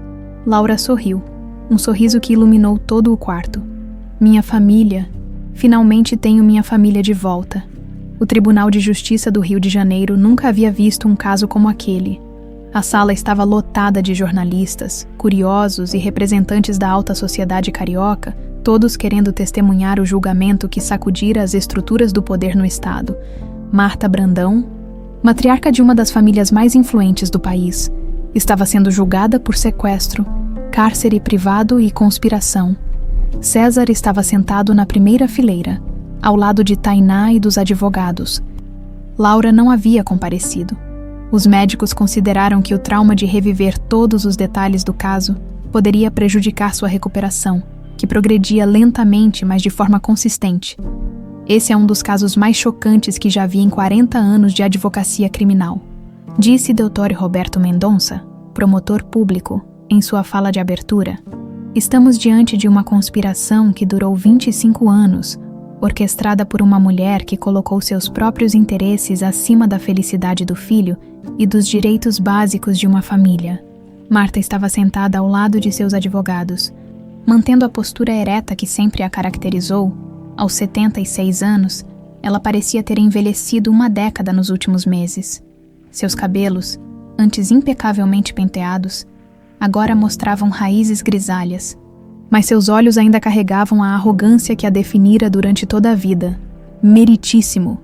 Laura sorriu, um sorriso que iluminou todo o quarto. Minha família, finalmente tenho minha família de volta. O Tribunal de Justiça do Rio de Janeiro nunca havia visto um caso como aquele. A sala estava lotada de jornalistas, curiosos e representantes da alta sociedade carioca, todos querendo testemunhar o julgamento que sacudira as estruturas do poder no Estado. Marta Brandão, matriarca de uma das famílias mais influentes do país, estava sendo julgada por sequestro, cárcere privado e conspiração. César estava sentado na primeira fileira, ao lado de Tainá e dos advogados. Laura não havia comparecido. Os médicos consideraram que o trauma de reviver todos os detalhes do caso poderia prejudicar sua recuperação, que progredia lentamente, mas de forma consistente. Esse é um dos casos mais chocantes que já vi em 40 anos de advocacia criminal, disse Dr. Roberto Mendonça, promotor público, em sua fala de abertura. Estamos diante de uma conspiração que durou 25 anos, orquestrada por uma mulher que colocou seus próprios interesses acima da felicidade do filho e dos direitos básicos de uma família. Marta estava sentada ao lado de seus advogados, mantendo a postura ereta que sempre a caracterizou. Aos 76 anos, ela parecia ter envelhecido uma década nos últimos meses. Seus cabelos, antes impecavelmente penteados, agora mostravam raízes grisalhas, mas seus olhos ainda carregavam a arrogância que a definira durante toda a vida. Meritíssimo,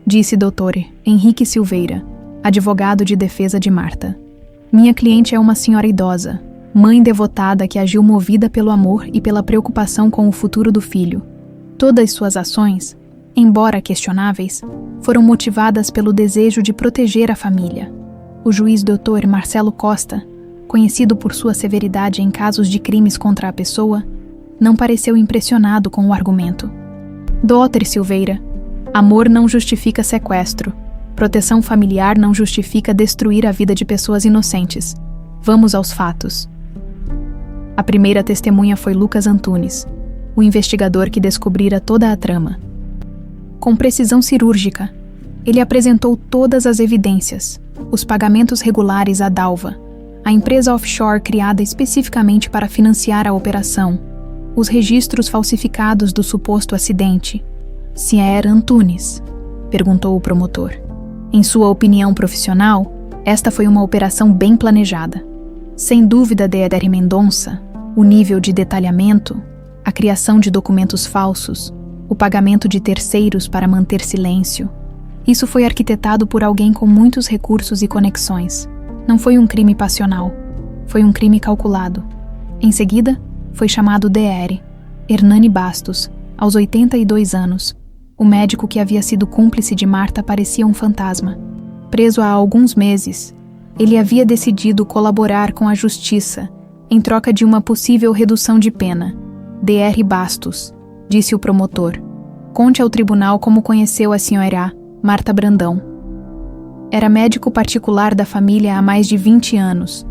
disse Dr. Henrique Silveira, advogado de defesa de Marta. Minha cliente é uma senhora idosa, mãe devotada que agiu movida pelo amor e pela preocupação com o futuro do filho. Todas suas ações, embora questionáveis, foram motivadas pelo desejo de proteger a família. O juiz Dr. Marcelo Costa, conhecido por sua severidade em casos de crimes contra a pessoa, não pareceu impressionado com o argumento. Dr. Silveira, amor não justifica sequestro. Proteção familiar não justifica destruir a vida de pessoas inocentes. Vamos aos fatos. A primeira testemunha foi Lucas Antunes, o investigador que descobrira toda a trama. Com precisão cirúrgica, ele apresentou todas as evidências, os pagamentos regulares à Dalva, a empresa offshore criada especificamente para financiar a operação, os registros falsificados do suposto acidente. Se era Antunes? Perguntou o promotor. Em sua opinião profissional, esta foi uma operação bem planejada. Sem dúvida, Dr. Mendonça, o nível de detalhamento, a criação de documentos falsos, o pagamento de terceiros para manter silêncio. Isso foi arquitetado por alguém com muitos recursos e conexões. Não foi um crime passional. Foi um crime calculado. Em seguida, foi chamado Dr. Hernani Bastos, aos 82 anos. O médico que havia sido cúmplice de Marta parecia um fantasma. Preso há alguns meses, ele havia decidido colaborar com a justiça em troca de uma possível redução de pena. Dr. Bastos, disse o promotor, conte ao tribunal como conheceu a senhora Marta Brandão. Era médico particular da família há mais de 20 anos.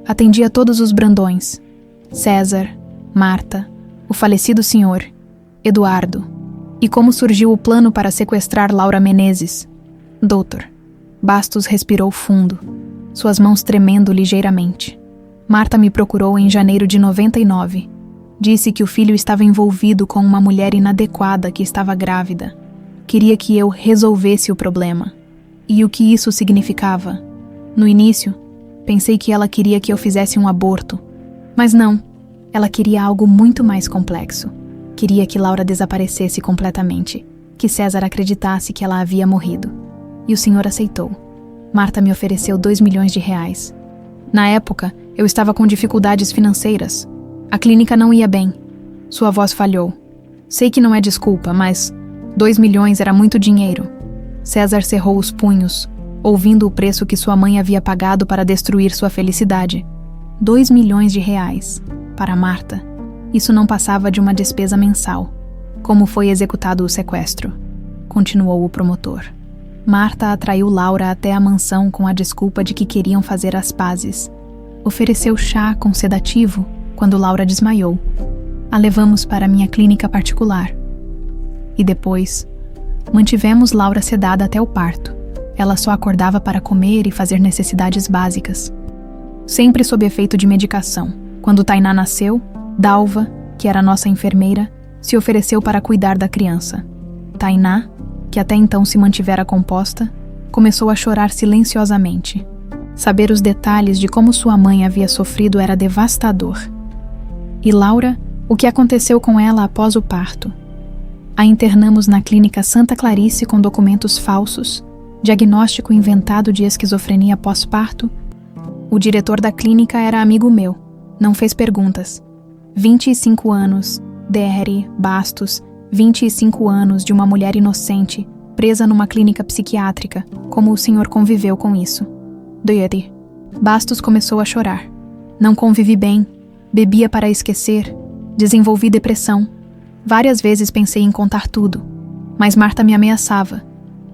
Atendia todos os Brandões: César, Marta, o falecido senhor, Eduardo. E como surgiu o plano para sequestrar Laura Menezes? Doutor. Bastos respirou fundo, suas mãos tremendo ligeiramente. Marta me procurou em janeiro de 99. Disse que o filho estava envolvido com uma mulher inadequada que estava grávida. Queria que eu resolvesse o problema. E o que isso significava? No início, pensei que ela queria que eu fizesse um aborto. Mas não, ela queria algo muito mais complexo. Queria que Laura desaparecesse completamente, que César acreditasse que ela havia morrido. E o senhor aceitou. Marta me ofereceu 2 milhões de reais. Na época, eu estava com dificuldades financeiras. A clínica não ia bem. Sua voz falhou. Sei que não é desculpa, mas 2 milhões era muito dinheiro. César cerrou os punhos, ouvindo o preço que sua mãe havia pagado para destruir sua felicidade. 2 milhões de reais. Para Marta, isso não passava de uma despesa mensal. Como foi executado o sequestro? Continuou o promotor. Marta atraiu Laura até a mansão com a desculpa de que queriam fazer as pazes. Ofereceu chá com sedativo quando Laura desmaiou. A levamos para minha clínica particular. E depois, mantivemos Laura sedada até o parto. Ela só acordava para comer e fazer necessidades básicas. Sempre sob efeito de medicação. Quando Tainá nasceu, Dalva, que era nossa enfermeira, se ofereceu para cuidar da criança. Tainá, que até então se mantivera composta, começou a chorar silenciosamente. Saber os detalhes de como sua mãe havia sofrido era devastador. E Laura, o que aconteceu com ela após o parto? A internamos na clínica Santa Clarice com documentos falsos, diagnóstico inventado de esquizofrenia pós-parto. O diretor da clínica era amigo meu, não fez perguntas. 25 anos, Dr. Bastos, 25 anos de uma mulher inocente, presa numa clínica psiquiátrica. Como o senhor conviveu com isso? Dr. Bastos começou a chorar. Não convivi bem, bebia para esquecer, desenvolvi depressão. Várias vezes pensei em contar tudo, mas Marta me ameaçava.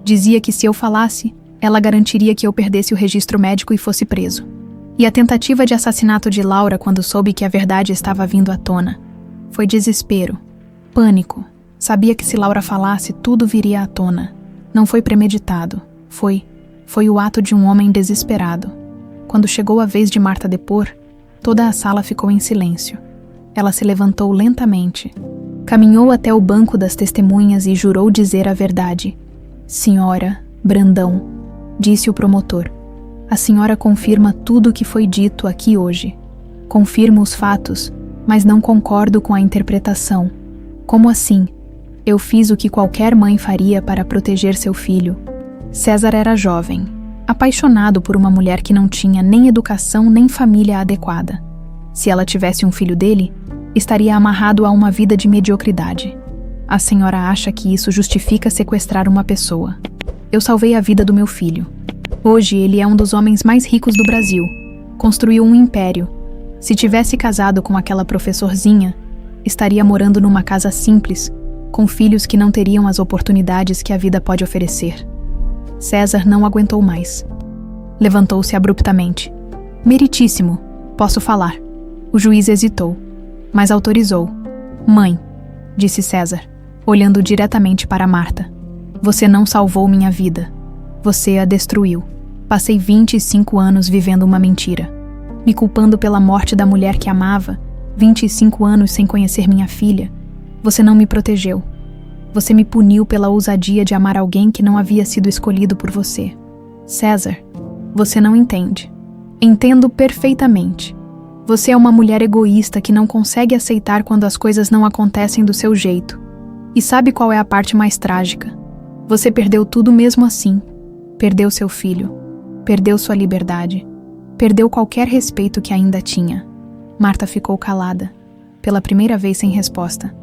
Dizia que se eu falasse, ela garantiria que eu perdesse o registro médico e fosse preso. E a tentativa de assassinato de Laura quando soube que a verdade estava vindo à tona. Foi desespero, pânico. Sabia que se Laura falasse, tudo viria à tona. Não foi premeditado. Foi o ato de um homem desesperado. Quando chegou a vez de Marta depor, toda a sala ficou em silêncio. Ela se levantou lentamente. Caminhou até o banco das testemunhas e jurou dizer a verdade. Senhora Brandão, disse o promotor. A senhora confirma tudo o que foi dito aqui hoje. Confirmo os fatos, mas não concordo com a interpretação. Como assim? Eu fiz o que qualquer mãe faria para proteger seu filho. César era jovem, apaixonado por uma mulher que não tinha nem educação nem família adequada. Se ela tivesse um filho dele, estaria amarrado a uma vida de mediocridade. A senhora acha que isso justifica sequestrar uma pessoa. Eu salvei a vida do meu filho. Hoje ele é um dos homens mais ricos do Brasil. Construiu um império. Se tivesse casado com aquela professorzinha, estaria morando numa casa simples, com filhos que não teriam as oportunidades que a vida pode oferecer. César não aguentou mais. Levantou-se abruptamente. Meritíssimo, posso falar. O juiz hesitou, mas autorizou. Mãe, disse César, olhando diretamente para Marta. Você não salvou minha vida. Você a destruiu. Passei 25 anos vivendo uma mentira. Me culpando pela morte da mulher que amava, 25 anos sem conhecer minha filha. Você não me protegeu. Você me puniu pela ousadia de amar alguém que não havia sido escolhido por você. César, você não entende. Entendo perfeitamente. Você é uma mulher egoísta que não consegue aceitar quando as coisas não acontecem do seu jeito. E sabe qual é a parte mais trágica? Você perdeu tudo mesmo assim. Perdeu seu filho. Perdeu sua liberdade. Perdeu qualquer respeito que ainda tinha. Marta ficou calada, pela primeira vez sem resposta.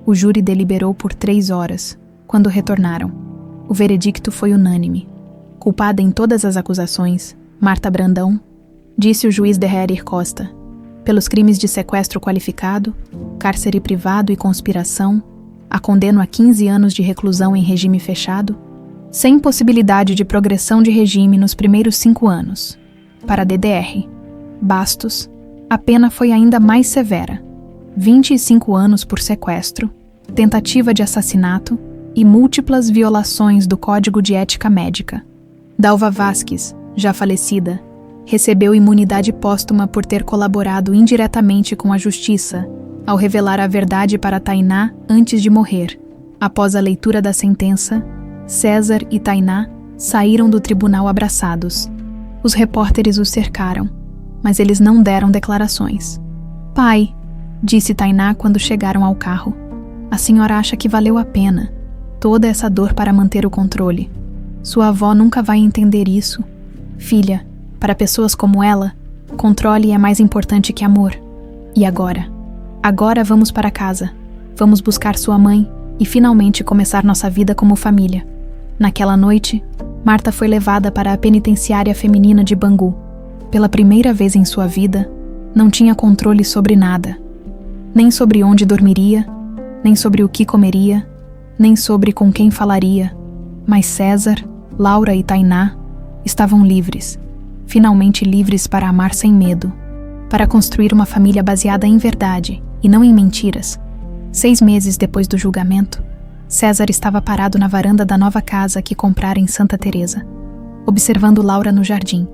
O júri deliberou por 3 horas. Quando retornaram, o veredicto foi unânime. Culpada em todas as acusações, Marta Brandão, disse o juiz Derrer Costa, pelos crimes de sequestro qualificado, cárcere privado e conspiração, a condeno a 15 anos de reclusão em regime fechado, sem possibilidade de progressão de regime nos primeiros 5 anos. Para DDR Bastos, a pena foi ainda mais severa: 25 anos por sequestro, tentativa de assassinato e múltiplas violações do Código de Ética Médica. Dalva Vasques, já falecida, recebeu imunidade póstuma por ter colaborado indiretamente com a justiça ao revelar a verdade para Tainá antes de morrer. Após a leitura da sentença, César e Tainá saíram do tribunal abraçados. Os repórteres os cercaram, mas eles não deram declarações. "Pai", disse Tainá quando chegaram ao carro, "a senhora acha que valeu a pena. Toda essa dor para manter o controle. Sua avó nunca vai entender isso. Filha, para pessoas como ela, controle é mais importante que amor. E agora? Agora vamos para casa. Vamos buscar sua mãe e finalmente começar nossa vida como família." Naquela noite, Marta foi levada para a penitenciária feminina de Bangu. Pela primeira vez em sua vida, não tinha controle sobre nada. Nem sobre onde dormiria, nem sobre o que comeria, nem sobre com quem falaria. Mas César, Laura e Tainá estavam livres, finalmente livres para amar sem medo, para construir uma família baseada em verdade e não em mentiras. 6 meses depois do julgamento, César estava parado na varanda da nova casa que comprara em Santa Teresa, observando Laura no jardim.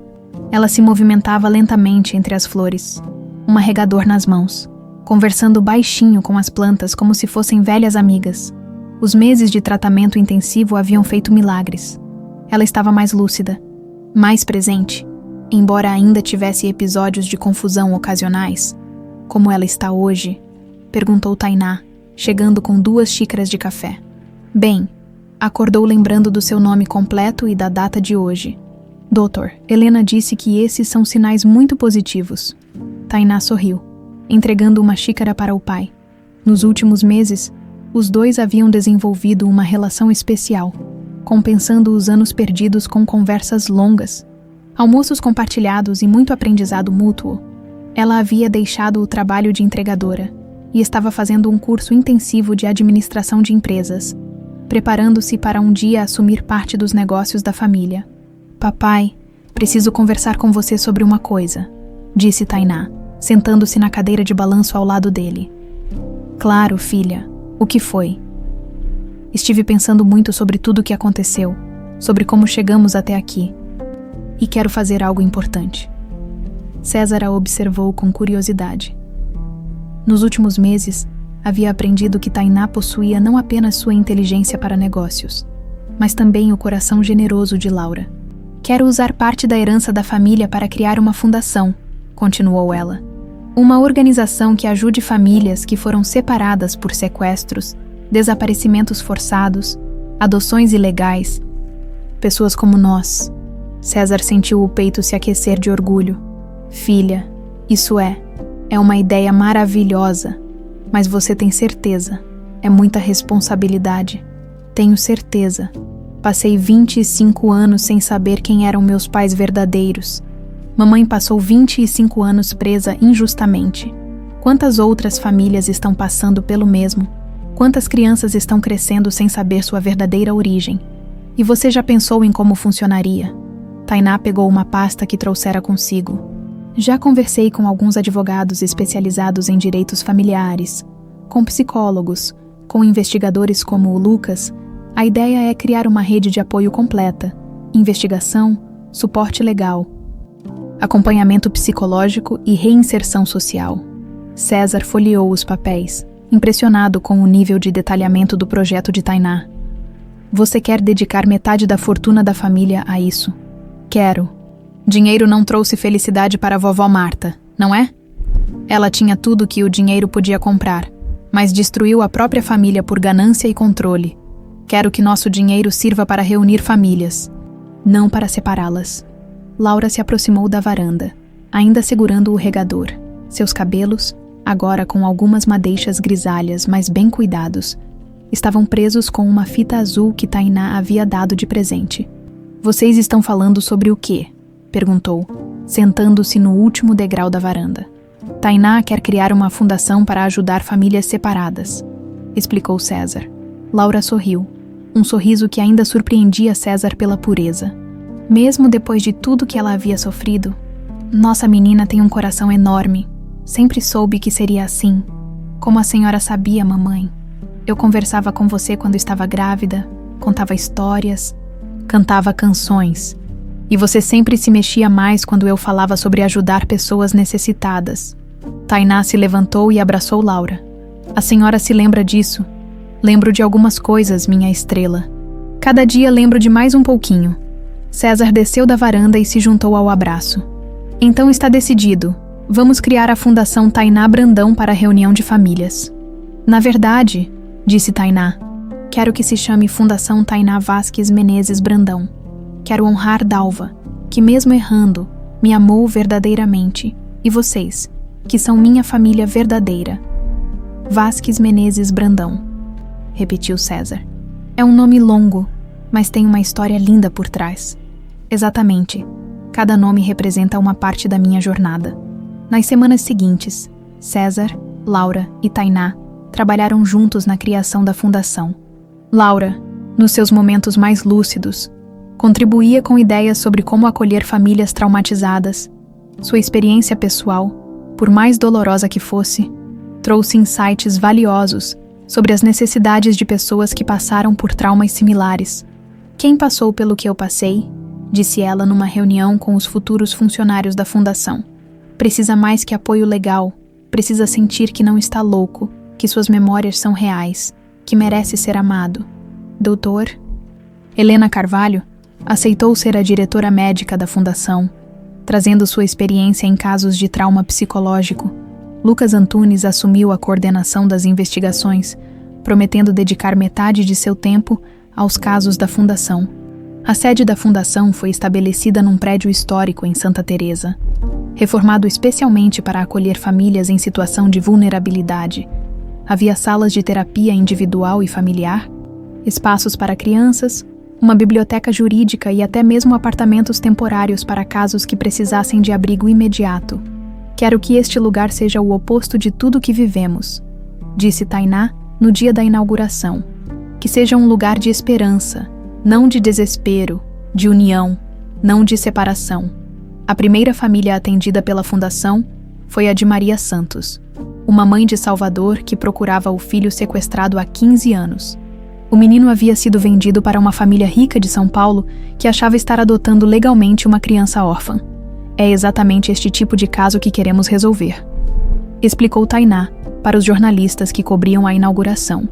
Ela se movimentava lentamente entre as flores, um regador nas mãos, conversando baixinho com as plantas como se fossem velhas amigas. Os meses de tratamento intensivo haviam feito milagres. Ela estava mais lúcida, mais presente, embora ainda tivesse episódios de confusão ocasionais. "Como ela está hoje?", perguntou Tainá, chegando com 2 xícaras de café. "Bem", acordou lembrando do seu nome completo e da data de hoje. "Doutor, Helena disse que esses são sinais muito positivos." Tainá sorriu, entregando uma xícara para o pai. Nos últimos meses, os dois haviam desenvolvido uma relação especial, compensando os anos perdidos com conversas longas, almoços compartilhados e muito aprendizado mútuo. Ela havia deixado o trabalho de entregadora e estava fazendo um curso intensivo de administração de empresas, preparando-se para um dia assumir parte dos negócios da família. "Papai, preciso conversar com você sobre uma coisa", disse Tainá, sentando-se na cadeira de balanço ao lado dele. "Claro, filha. O que foi?" "Estive pensando muito sobre tudo o que aconteceu, sobre como chegamos até aqui. E quero fazer algo importante." César a observou com curiosidade. Nos últimos meses, havia aprendido que Tainá possuía não apenas sua inteligência para negócios, mas também o coração generoso de Laura. "Quero usar parte da herança da família para criar uma fundação", continuou ela. "Uma organização que ajude famílias que foram separadas por sequestros, desaparecimentos forçados, adoções ilegais. Pessoas como nós." César sentiu o peito se aquecer de orgulho. "Filha, isso é uma ideia maravilhosa, mas você tem certeza, é muita responsabilidade." "Tenho certeza. Passei 25 anos sem saber quem eram meus pais verdadeiros. Mamãe passou 25 anos presa injustamente. Quantas outras famílias estão passando pelo mesmo? Quantas crianças estão crescendo sem saber sua verdadeira origem? E você já pensou em como funcionaria?" Tainá pegou uma pasta que trouxera consigo. "Já conversei com alguns advogados especializados em direitos familiares, com psicólogos, com investigadores como o Lucas. A ideia é criar uma rede de apoio completa: investigação, suporte legal, acompanhamento psicológico e reinserção social." César folheou os papéis, impressionado com o nível de detalhamento do projeto de Tainá. "Você quer dedicar metade da fortuna da família a isso?" "Quero. Dinheiro não trouxe felicidade para a vovó Marta, não é? Ela tinha tudo que o dinheiro podia comprar, mas destruiu a própria família por ganância e controle. Quero que nosso dinheiro sirva para reunir famílias, não para separá-las." Laura se aproximou da varanda, ainda segurando o regador. Seus cabelos, agora com algumas madeixas grisalhas, mas bem cuidados, estavam presos com uma fita azul que Tainá havia dado de presente. "Vocês estão falando sobre o quê?" perguntou, sentando-se no último degrau da varanda. "Tainá quer criar uma fundação para ajudar famílias separadas", explicou César. Laura sorriu, um sorriso que ainda surpreendia César pela pureza. Mesmo depois de tudo que ela havia sofrido, "Nossa menina tem um coração enorme. Sempre soube que seria assim. Como a senhora sabia, mamãe? Eu conversava com você quando estava grávida, contava histórias, cantava canções. E você sempre se mexia mais quando eu falava sobre ajudar pessoas necessitadas." Tainá se levantou e abraçou Laura. "A senhora se lembra disso? Lembro de algumas coisas, minha estrela. Cada dia lembro de mais um pouquinho." César desceu da varanda e se juntou ao abraço. "Então está decidido. Vamos criar a Fundação Tainá Brandão para a reunião de famílias." "Na verdade", disse Tainá, "quero que se chame Fundação Tainá Vasques Menezes Brandão. Quero honrar Dalva, que mesmo errando, me amou verdadeiramente, e vocês, que são minha família verdadeira. Vasques Menezes Brandão", repetiu César. "É um nome longo, mas tem uma história linda por trás." "Exatamente. Cada nome representa uma parte da minha jornada." Nas semanas seguintes, César, Laura e Tainá trabalharam juntos na criação da fundação. Laura, nos seus momentos mais lúcidos, contribuía com ideias sobre como acolher famílias traumatizadas. Sua experiência pessoal, por mais dolorosa que fosse, trouxe insights valiosos sobre as necessidades de pessoas que passaram por traumas similares. "Quem passou pelo que eu passei", disse ela numa reunião com os futuros funcionários da fundação, "precisa mais que apoio legal, precisa sentir que não está louco, que suas memórias são reais, que merece ser amado." Doutor Helena Carvalho aceitou ser a diretora médica da fundação, trazendo sua experiência em casos de trauma psicológico. Lucas Antunes assumiu a coordenação das investigações, prometendo dedicar metade de seu tempo aos casos da fundação. A sede da fundação foi estabelecida num prédio histórico em Santa Teresa, reformado especialmente para acolher famílias em situação de vulnerabilidade. Havia salas de terapia individual e familiar, espaços para crianças, uma biblioteca jurídica e até mesmo apartamentos temporários para casos que precisassem de abrigo imediato. "Quero que este lugar seja o oposto de tudo que vivemos", disse Tainá no dia da inauguração. "Que seja um lugar de esperança, não de desespero, de união, não de separação." A primeira família atendida pela fundação foi a de Maria Santos, uma mãe de Salvador que procurava o filho sequestrado há 15 anos. O menino havia sido vendido para uma família rica de São Paulo que achava estar adotando legalmente uma criança órfã. "É exatamente este tipo de caso que queremos resolver", explicou Tainá para os jornalistas que cobriam a inauguração.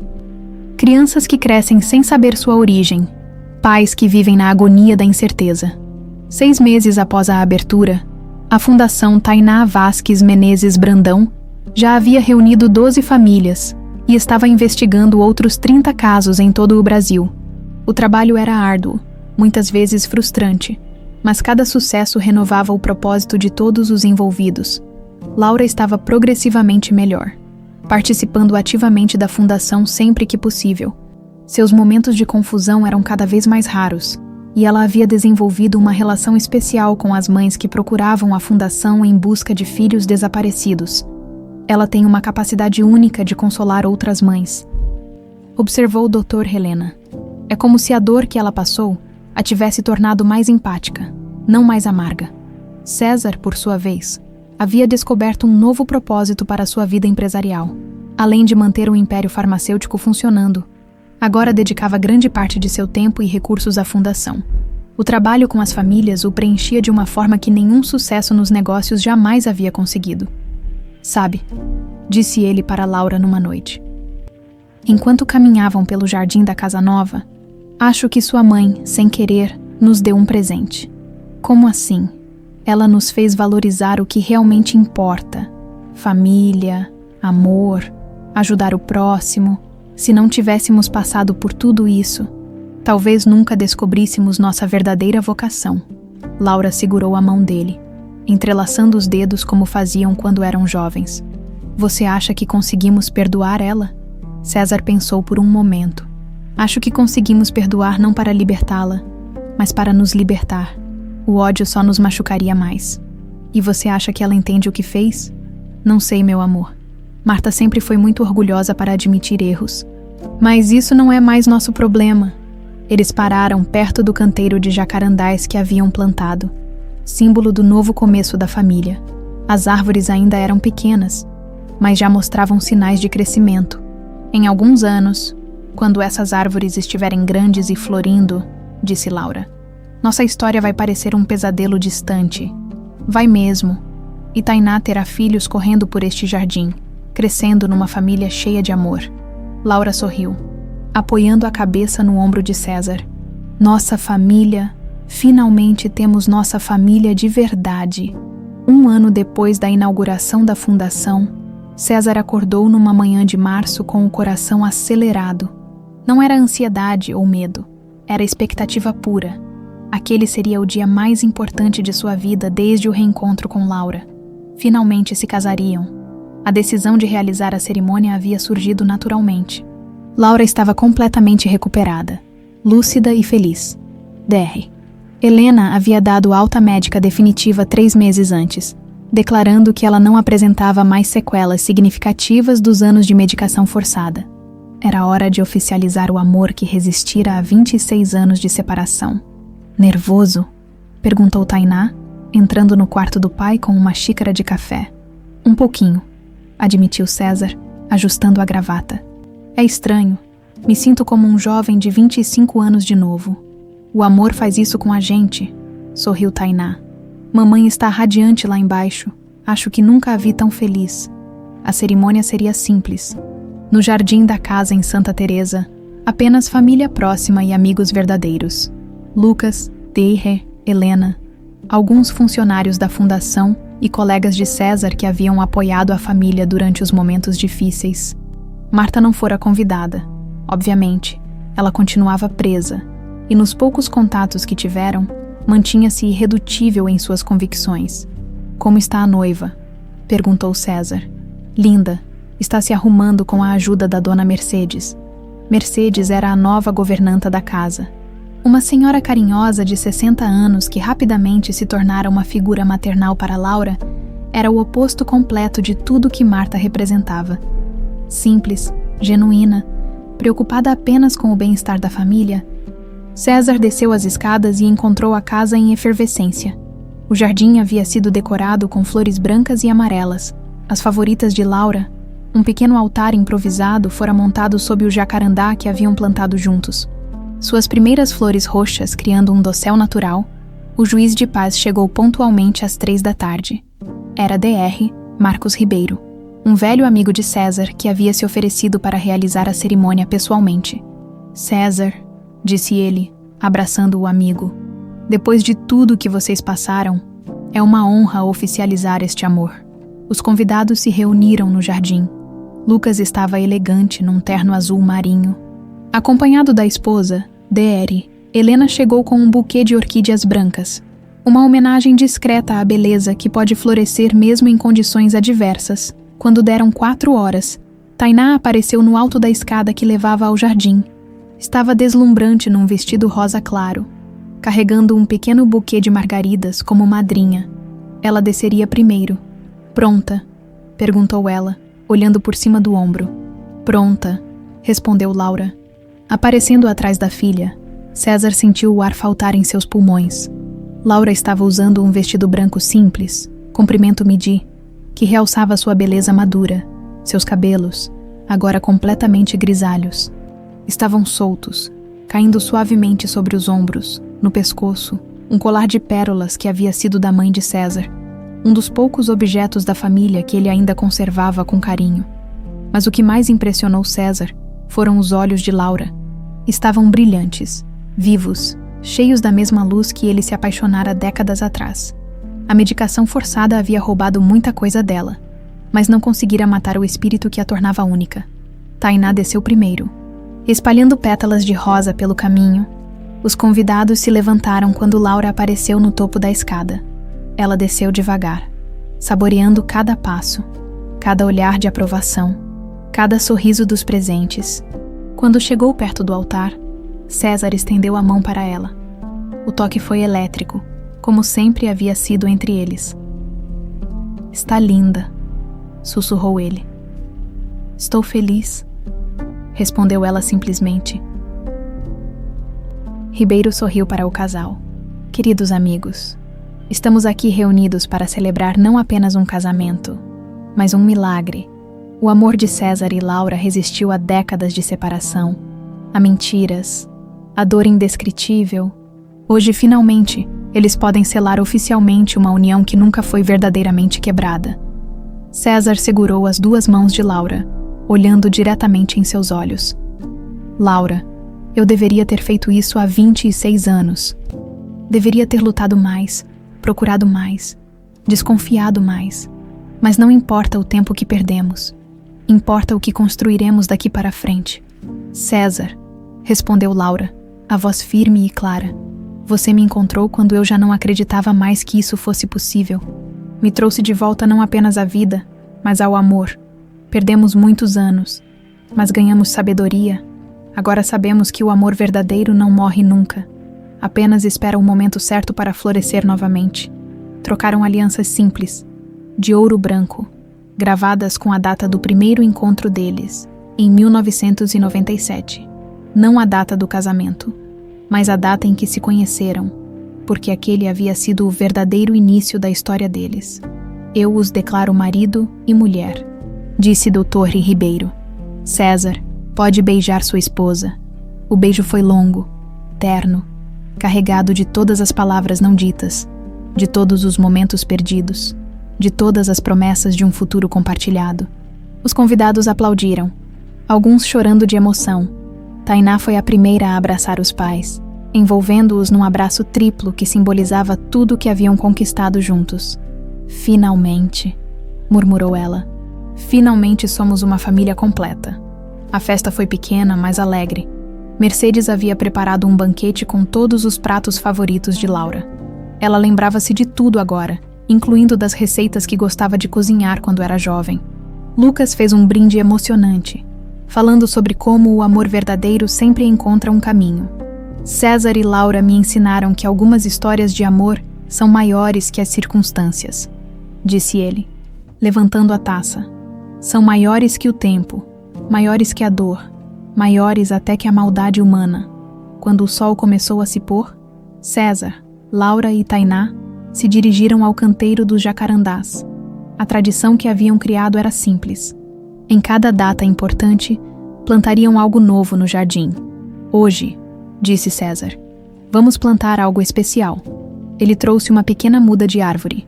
"Crianças que crescem sem saber sua origem, pais que vivem na agonia da incerteza." 6 meses após a abertura, a Fundação Tainá Vasques Menezes Brandão já havia reunido 12 famílias e estava investigando outros 30 casos em todo o Brasil. O trabalho era árduo, muitas vezes frustrante, mas cada sucesso renovava o propósito de todos os envolvidos. Laura estava progressivamente melhor, participando ativamente da fundação sempre que possível. Seus momentos de confusão eram cada vez mais raros, e ela havia desenvolvido uma relação especial com as mães que procuravam a fundação em busca de filhos desaparecidos. "Ela tem uma capacidade única de consolar outras mães", observou o Dr. Helena. "É como se a dor que ela passou a tivesse tornado mais empática, não mais amarga." César, por sua vez, havia descoberto um novo propósito para sua vida empresarial. Além de manter o império farmacêutico funcionando, agora dedicava grande parte de seu tempo e recursos à fundação. O trabalho com as famílias o preenchia de uma forma que nenhum sucesso nos negócios jamais havia conseguido. "Sabe", disse ele para Laura numa noite, enquanto caminhavam pelo jardim da casa nova, "acho que sua mãe, sem querer, nos deu um presente." "Como assim?" "Ela nos fez valorizar o que realmente importa: família, amor, ajudar o próximo. Se não tivéssemos passado por tudo isso, talvez nunca descobríssemos nossa verdadeira vocação." Laura segurou a mão dele. entrelaçando os dedos como faziam quando eram jovens. Você acha que conseguimos perdoar ela? César pensou por um momento. Acho que conseguimos perdoar não para libertá-la, mas para nos libertar. O ódio só nos machucaria mais. E você acha que ela entende o que fez? Não sei, meu amor. Marta sempre foi muito orgulhosa para admitir erros. Mas isso não é mais nosso problema. Eles pararam perto do canteiro de jacarandás que haviam plantado, símbolo do novo começo da família. As árvores ainda eram pequenas, mas já mostravam sinais de crescimento. Em alguns anos, quando essas árvores estiverem grandes e florindo, disse Laura, nossa história vai parecer um pesadelo distante. Vai mesmo. E Tainá terá filhos correndo por este jardim, crescendo numa família cheia de amor. Laura sorriu, apoiando a cabeça no ombro de César. Nossa família, finalmente temos nossa família de verdade. 1 ano depois da inauguração da fundação, César acordou numa manhã de março com o coração acelerado. Não era ansiedade ou medo, era expectativa pura. Aquele seria o dia mais importante de sua vida desde o reencontro com Laura. Finalmente se casariam. A decisão de realizar a cerimônia havia surgido naturalmente. Laura estava completamente recuperada, lúcida e feliz. Dr. Helena havia dado alta médica definitiva 3 meses antes, declarando que ela não apresentava mais sequelas significativas dos anos de medicação forçada. Era hora de oficializar o amor que resistira a 26 anos de separação. Nervoso? Perguntou Tainá, entrando no quarto do pai com uma xícara de café. Um pouquinho, admitiu César, ajustando a gravata. É estranho. Me sinto como um jovem de 25 anos de novo. O amor faz isso com a gente, sorriu Tainá. Mamãe está radiante lá embaixo. Acho que nunca a vi tão feliz. A cerimônia seria simples. No jardim da casa em Santa Teresa, apenas família próxima e amigos verdadeiros. Lucas, Dr. Helena, alguns funcionários da fundação e colegas de César que haviam apoiado a família durante os momentos difíceis. Marta não fora convidada. Obviamente, ela continuava presa, e nos poucos contatos que tiveram, mantinha-se irredutível em suas convicções. Como está a noiva? Perguntou César. Linda. Está se arrumando com a ajuda da dona Mercedes. Mercedes era a nova governanta da casa. Uma senhora carinhosa de 60 anos que rapidamente se tornara uma figura maternal para Laura, era o oposto completo de tudo que Marta representava. Simples, genuína, preocupada apenas com o bem-estar da família, César desceu as escadas e encontrou a casa em efervescência. O jardim havia sido decorado com flores brancas e amarelas, as favoritas de Laura. Um pequeno altar improvisado fora montado sob o jacarandá que haviam plantado juntos. Suas primeiras flores roxas criando um dossel natural, o juiz de paz chegou pontualmente às 3 da tarde. Era Dr. Marcos Ribeiro, um velho amigo de César que havia se oferecido para realizar a cerimônia pessoalmente. César, disse ele, abraçando o amigo, depois de tudo que vocês passaram, é uma honra oficializar este amor. Os convidados se reuniram no jardim. Lucas estava elegante num terno azul marinho. Acompanhado da esposa, Dr. Helena chegou com um buquê de orquídeas brancas, uma homenagem discreta à beleza que pode florescer mesmo em condições adversas. Quando deram 4 horas, Tainá apareceu no alto da escada que levava ao jardim. Estava deslumbrante num vestido rosa claro, carregando um pequeno buquê de margaridas como madrinha. Ela desceria primeiro. Pronta? Perguntou ela, olhando por cima do ombro. Pronta, respondeu Laura. Aparecendo atrás da filha, César sentiu o ar faltar em seus pulmões. Laura estava usando um vestido branco simples, comprimento midi, que realçava sua beleza madura. Seus cabelos, agora completamente grisalhos, estavam soltos, caindo suavemente sobre os ombros, no pescoço, um colar de pérolas que havia sido da mãe de César, um dos poucos objetos da família que ele ainda conservava com carinho. Mas o que mais impressionou César foram os olhos de Laura. Estavam brilhantes, vivos, cheios da mesma luz que ele se apaixonara décadas atrás. A medicação forçada havia roubado muita coisa dela, mas não conseguira matar o espírito que a tornava única. Tainá desceu primeiro. Espalhando pétalas de rosa pelo caminho, os convidados se levantaram quando Laura apareceu no topo da escada. Ela desceu devagar, saboreando cada passo, cada olhar de aprovação, cada sorriso dos presentes. Quando chegou perto do altar, César estendeu a mão para ela. O toque foi elétrico, como sempre havia sido entre eles. "Está linda", sussurrou ele. "Estou feliz", respondeu ela simplesmente. Ribeiro sorriu para o casal. "Queridos amigos, estamos aqui reunidos para celebrar não apenas um casamento, mas um milagre. O amor de César e Laura resistiu a décadas de separação, a mentiras, a dor indescritível. Hoje, finalmente, eles podem selar oficialmente uma união que nunca foi verdadeiramente quebrada." César segurou as duas mãos de Laura, olhando diretamente em seus olhos. "Laura, eu deveria ter feito isso há 26 anos. Deveria ter lutado mais, procurado mais, desconfiado mais. Mas não importa o tempo que perdemos. Importa o que construiremos daqui para frente." "César", respondeu Laura, a voz firme e clara. "Você me encontrou quando eu já não acreditava mais que isso fosse possível. Me trouxe de volta não apenas à vida, mas ao amor. Perdemos muitos anos, mas ganhamos sabedoria. Agora sabemos que o amor verdadeiro não morre nunca. Apenas espera o momento certo para florescer novamente." Trocaram alianças simples, de ouro branco, gravadas com a data do primeiro encontro deles, em 1997. Não a data do casamento, mas a data em que se conheceram, porque aquele havia sido o verdadeiro início da história deles. "Eu os declaro marido e mulher", disse Dr. Ribeiro. "César, pode beijar sua esposa." O beijo foi longo, terno, carregado de todas as palavras não ditas, de todos os momentos perdidos, de todas as promessas de um futuro compartilhado. Os convidados aplaudiram, alguns chorando de emoção. Tainá foi a primeira a abraçar os pais, envolvendo-os num abraço triplo que simbolizava tudo o que haviam conquistado juntos. "Finalmente", murmurou ela. "Finalmente somos uma família completa." A festa foi pequena, mas alegre. Mercedes havia preparado um banquete com todos os pratos favoritos de Laura. Ela lembrava-se de tudo agora, incluindo das receitas que gostava de cozinhar quando era jovem. Lucas fez um brinde emocionante, falando sobre como o amor verdadeiro sempre encontra um caminho. "César e Laura me ensinaram que algumas histórias de amor são maiores que as circunstâncias", disse ele, levantando a taça. "São maiores que o tempo, maiores que a dor, maiores até que a maldade humana." Quando o sol começou a se pôr, César, Laura e Tainá se dirigiram ao canteiro dos jacarandás. A tradição que haviam criado era simples. Em cada data importante, plantariam algo novo no jardim. "Hoje", disse César, "vamos plantar algo especial." Ele trouxe uma pequena muda de árvore.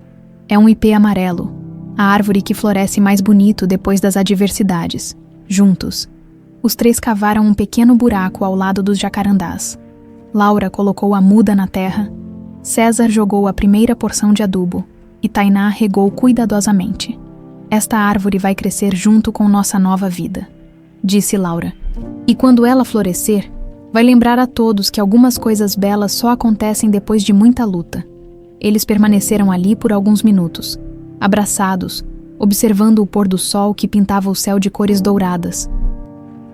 É um ipê amarelo, a árvore que floresce mais bonito depois das adversidades. Juntos, os três cavaram um pequeno buraco ao lado dos jacarandás. Laura colocou a muda na terra, César jogou a primeira porção de adubo e Tainá regou cuidadosamente. "Esta árvore vai crescer junto com nossa nova vida", disse Laura. "E quando ela florescer, vai lembrar a todos que algumas coisas belas só acontecem depois de muita luta." Eles permaneceram ali por alguns minutos, abraçados, observando o pôr do sol que pintava o céu de cores douradas.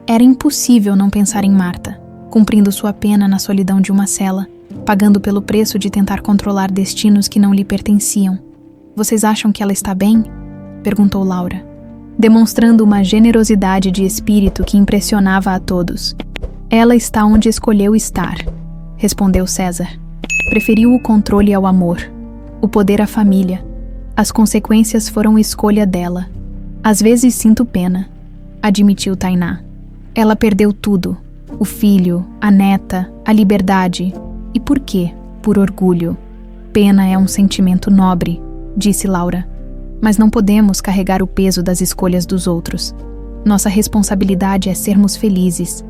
Era impossível não pensar em Marta, cumprindo sua pena na solidão de uma cela, pagando pelo preço de tentar controlar destinos que não lhe pertenciam. "Vocês acham que ela está bem?" perguntou Laura, demonstrando uma generosidade de espírito que impressionava a todos. "Ela está onde escolheu estar", respondeu César. "Preferiu o controle ao amor, o poder à família. As consequências foram escolha dela. Às vezes sinto pena", admitiu Tainá. "Ela perdeu tudo, o filho, a neta, a liberdade. E por quê? Por orgulho. Pena é um sentimento nobre", disse Laura. "Mas não podemos carregar o peso das escolhas dos outros. Nossa responsabilidade é sermos felizes,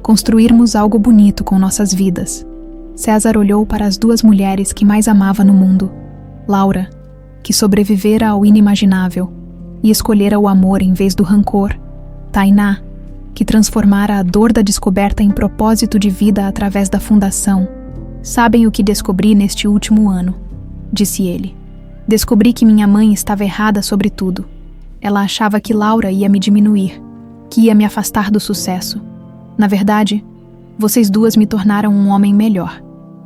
construirmos algo bonito com nossas vidas." César olhou para as duas mulheres que mais amava no mundo. Laura, que sobrevivera ao inimaginável e escolhera o amor em vez do rancor. Tainá, que transformara a dor da descoberta em propósito de vida através da fundação. "Sabem o que descobri neste último ano", disse ele. Descobri que minha mãe estava errada sobre tudo. Ela achava que Laura ia me diminuir, que ia me afastar do sucesso. Na verdade, vocês duas me tornaram um homem melhor.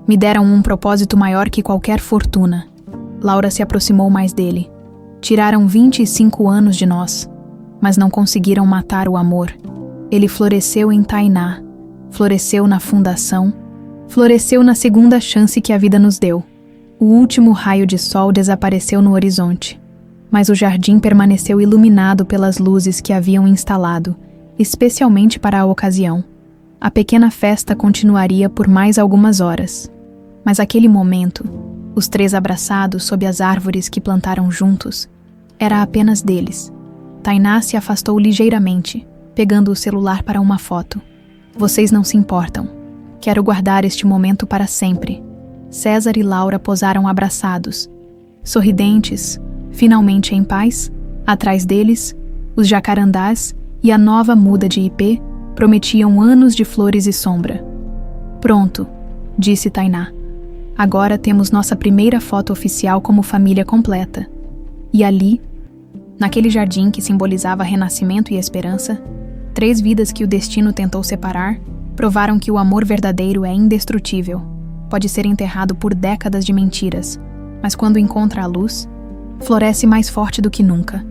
Me deram um propósito maior que qualquer fortuna. Laura se aproximou mais dele. Tiraram 25 anos de nós, mas não conseguiram matar o amor. Ele floresceu em Tainá, floresceu na fundação, floresceu na segunda chance que a vida nos deu. O último raio de sol desapareceu no horizonte, mas o jardim permaneceu iluminado pelas luzes que haviam instalado, especialmente para a ocasião. A pequena festa continuaria por mais algumas horas, mas aquele momento, os três abraçados sob as árvores que plantaram juntos, era apenas deles. Tainá se afastou ligeiramente, pegando o celular para uma foto. Vocês não se importam. Quero guardar este momento para sempre. César e Laura posaram abraçados, sorridentes, finalmente em paz. Atrás deles, os jacarandás e a nova muda de ipê prometiam anos de flores e sombra. Pronto, disse Tainá. Agora temos nossa primeira foto oficial como família completa. E ali, naquele jardim que simbolizava renascimento e esperança, 3 vidas que o destino tentou separar provaram que o amor verdadeiro é indestrutível. Pode ser enterrado por décadas de mentiras, mas quando encontra a luz, floresce mais forte do que nunca.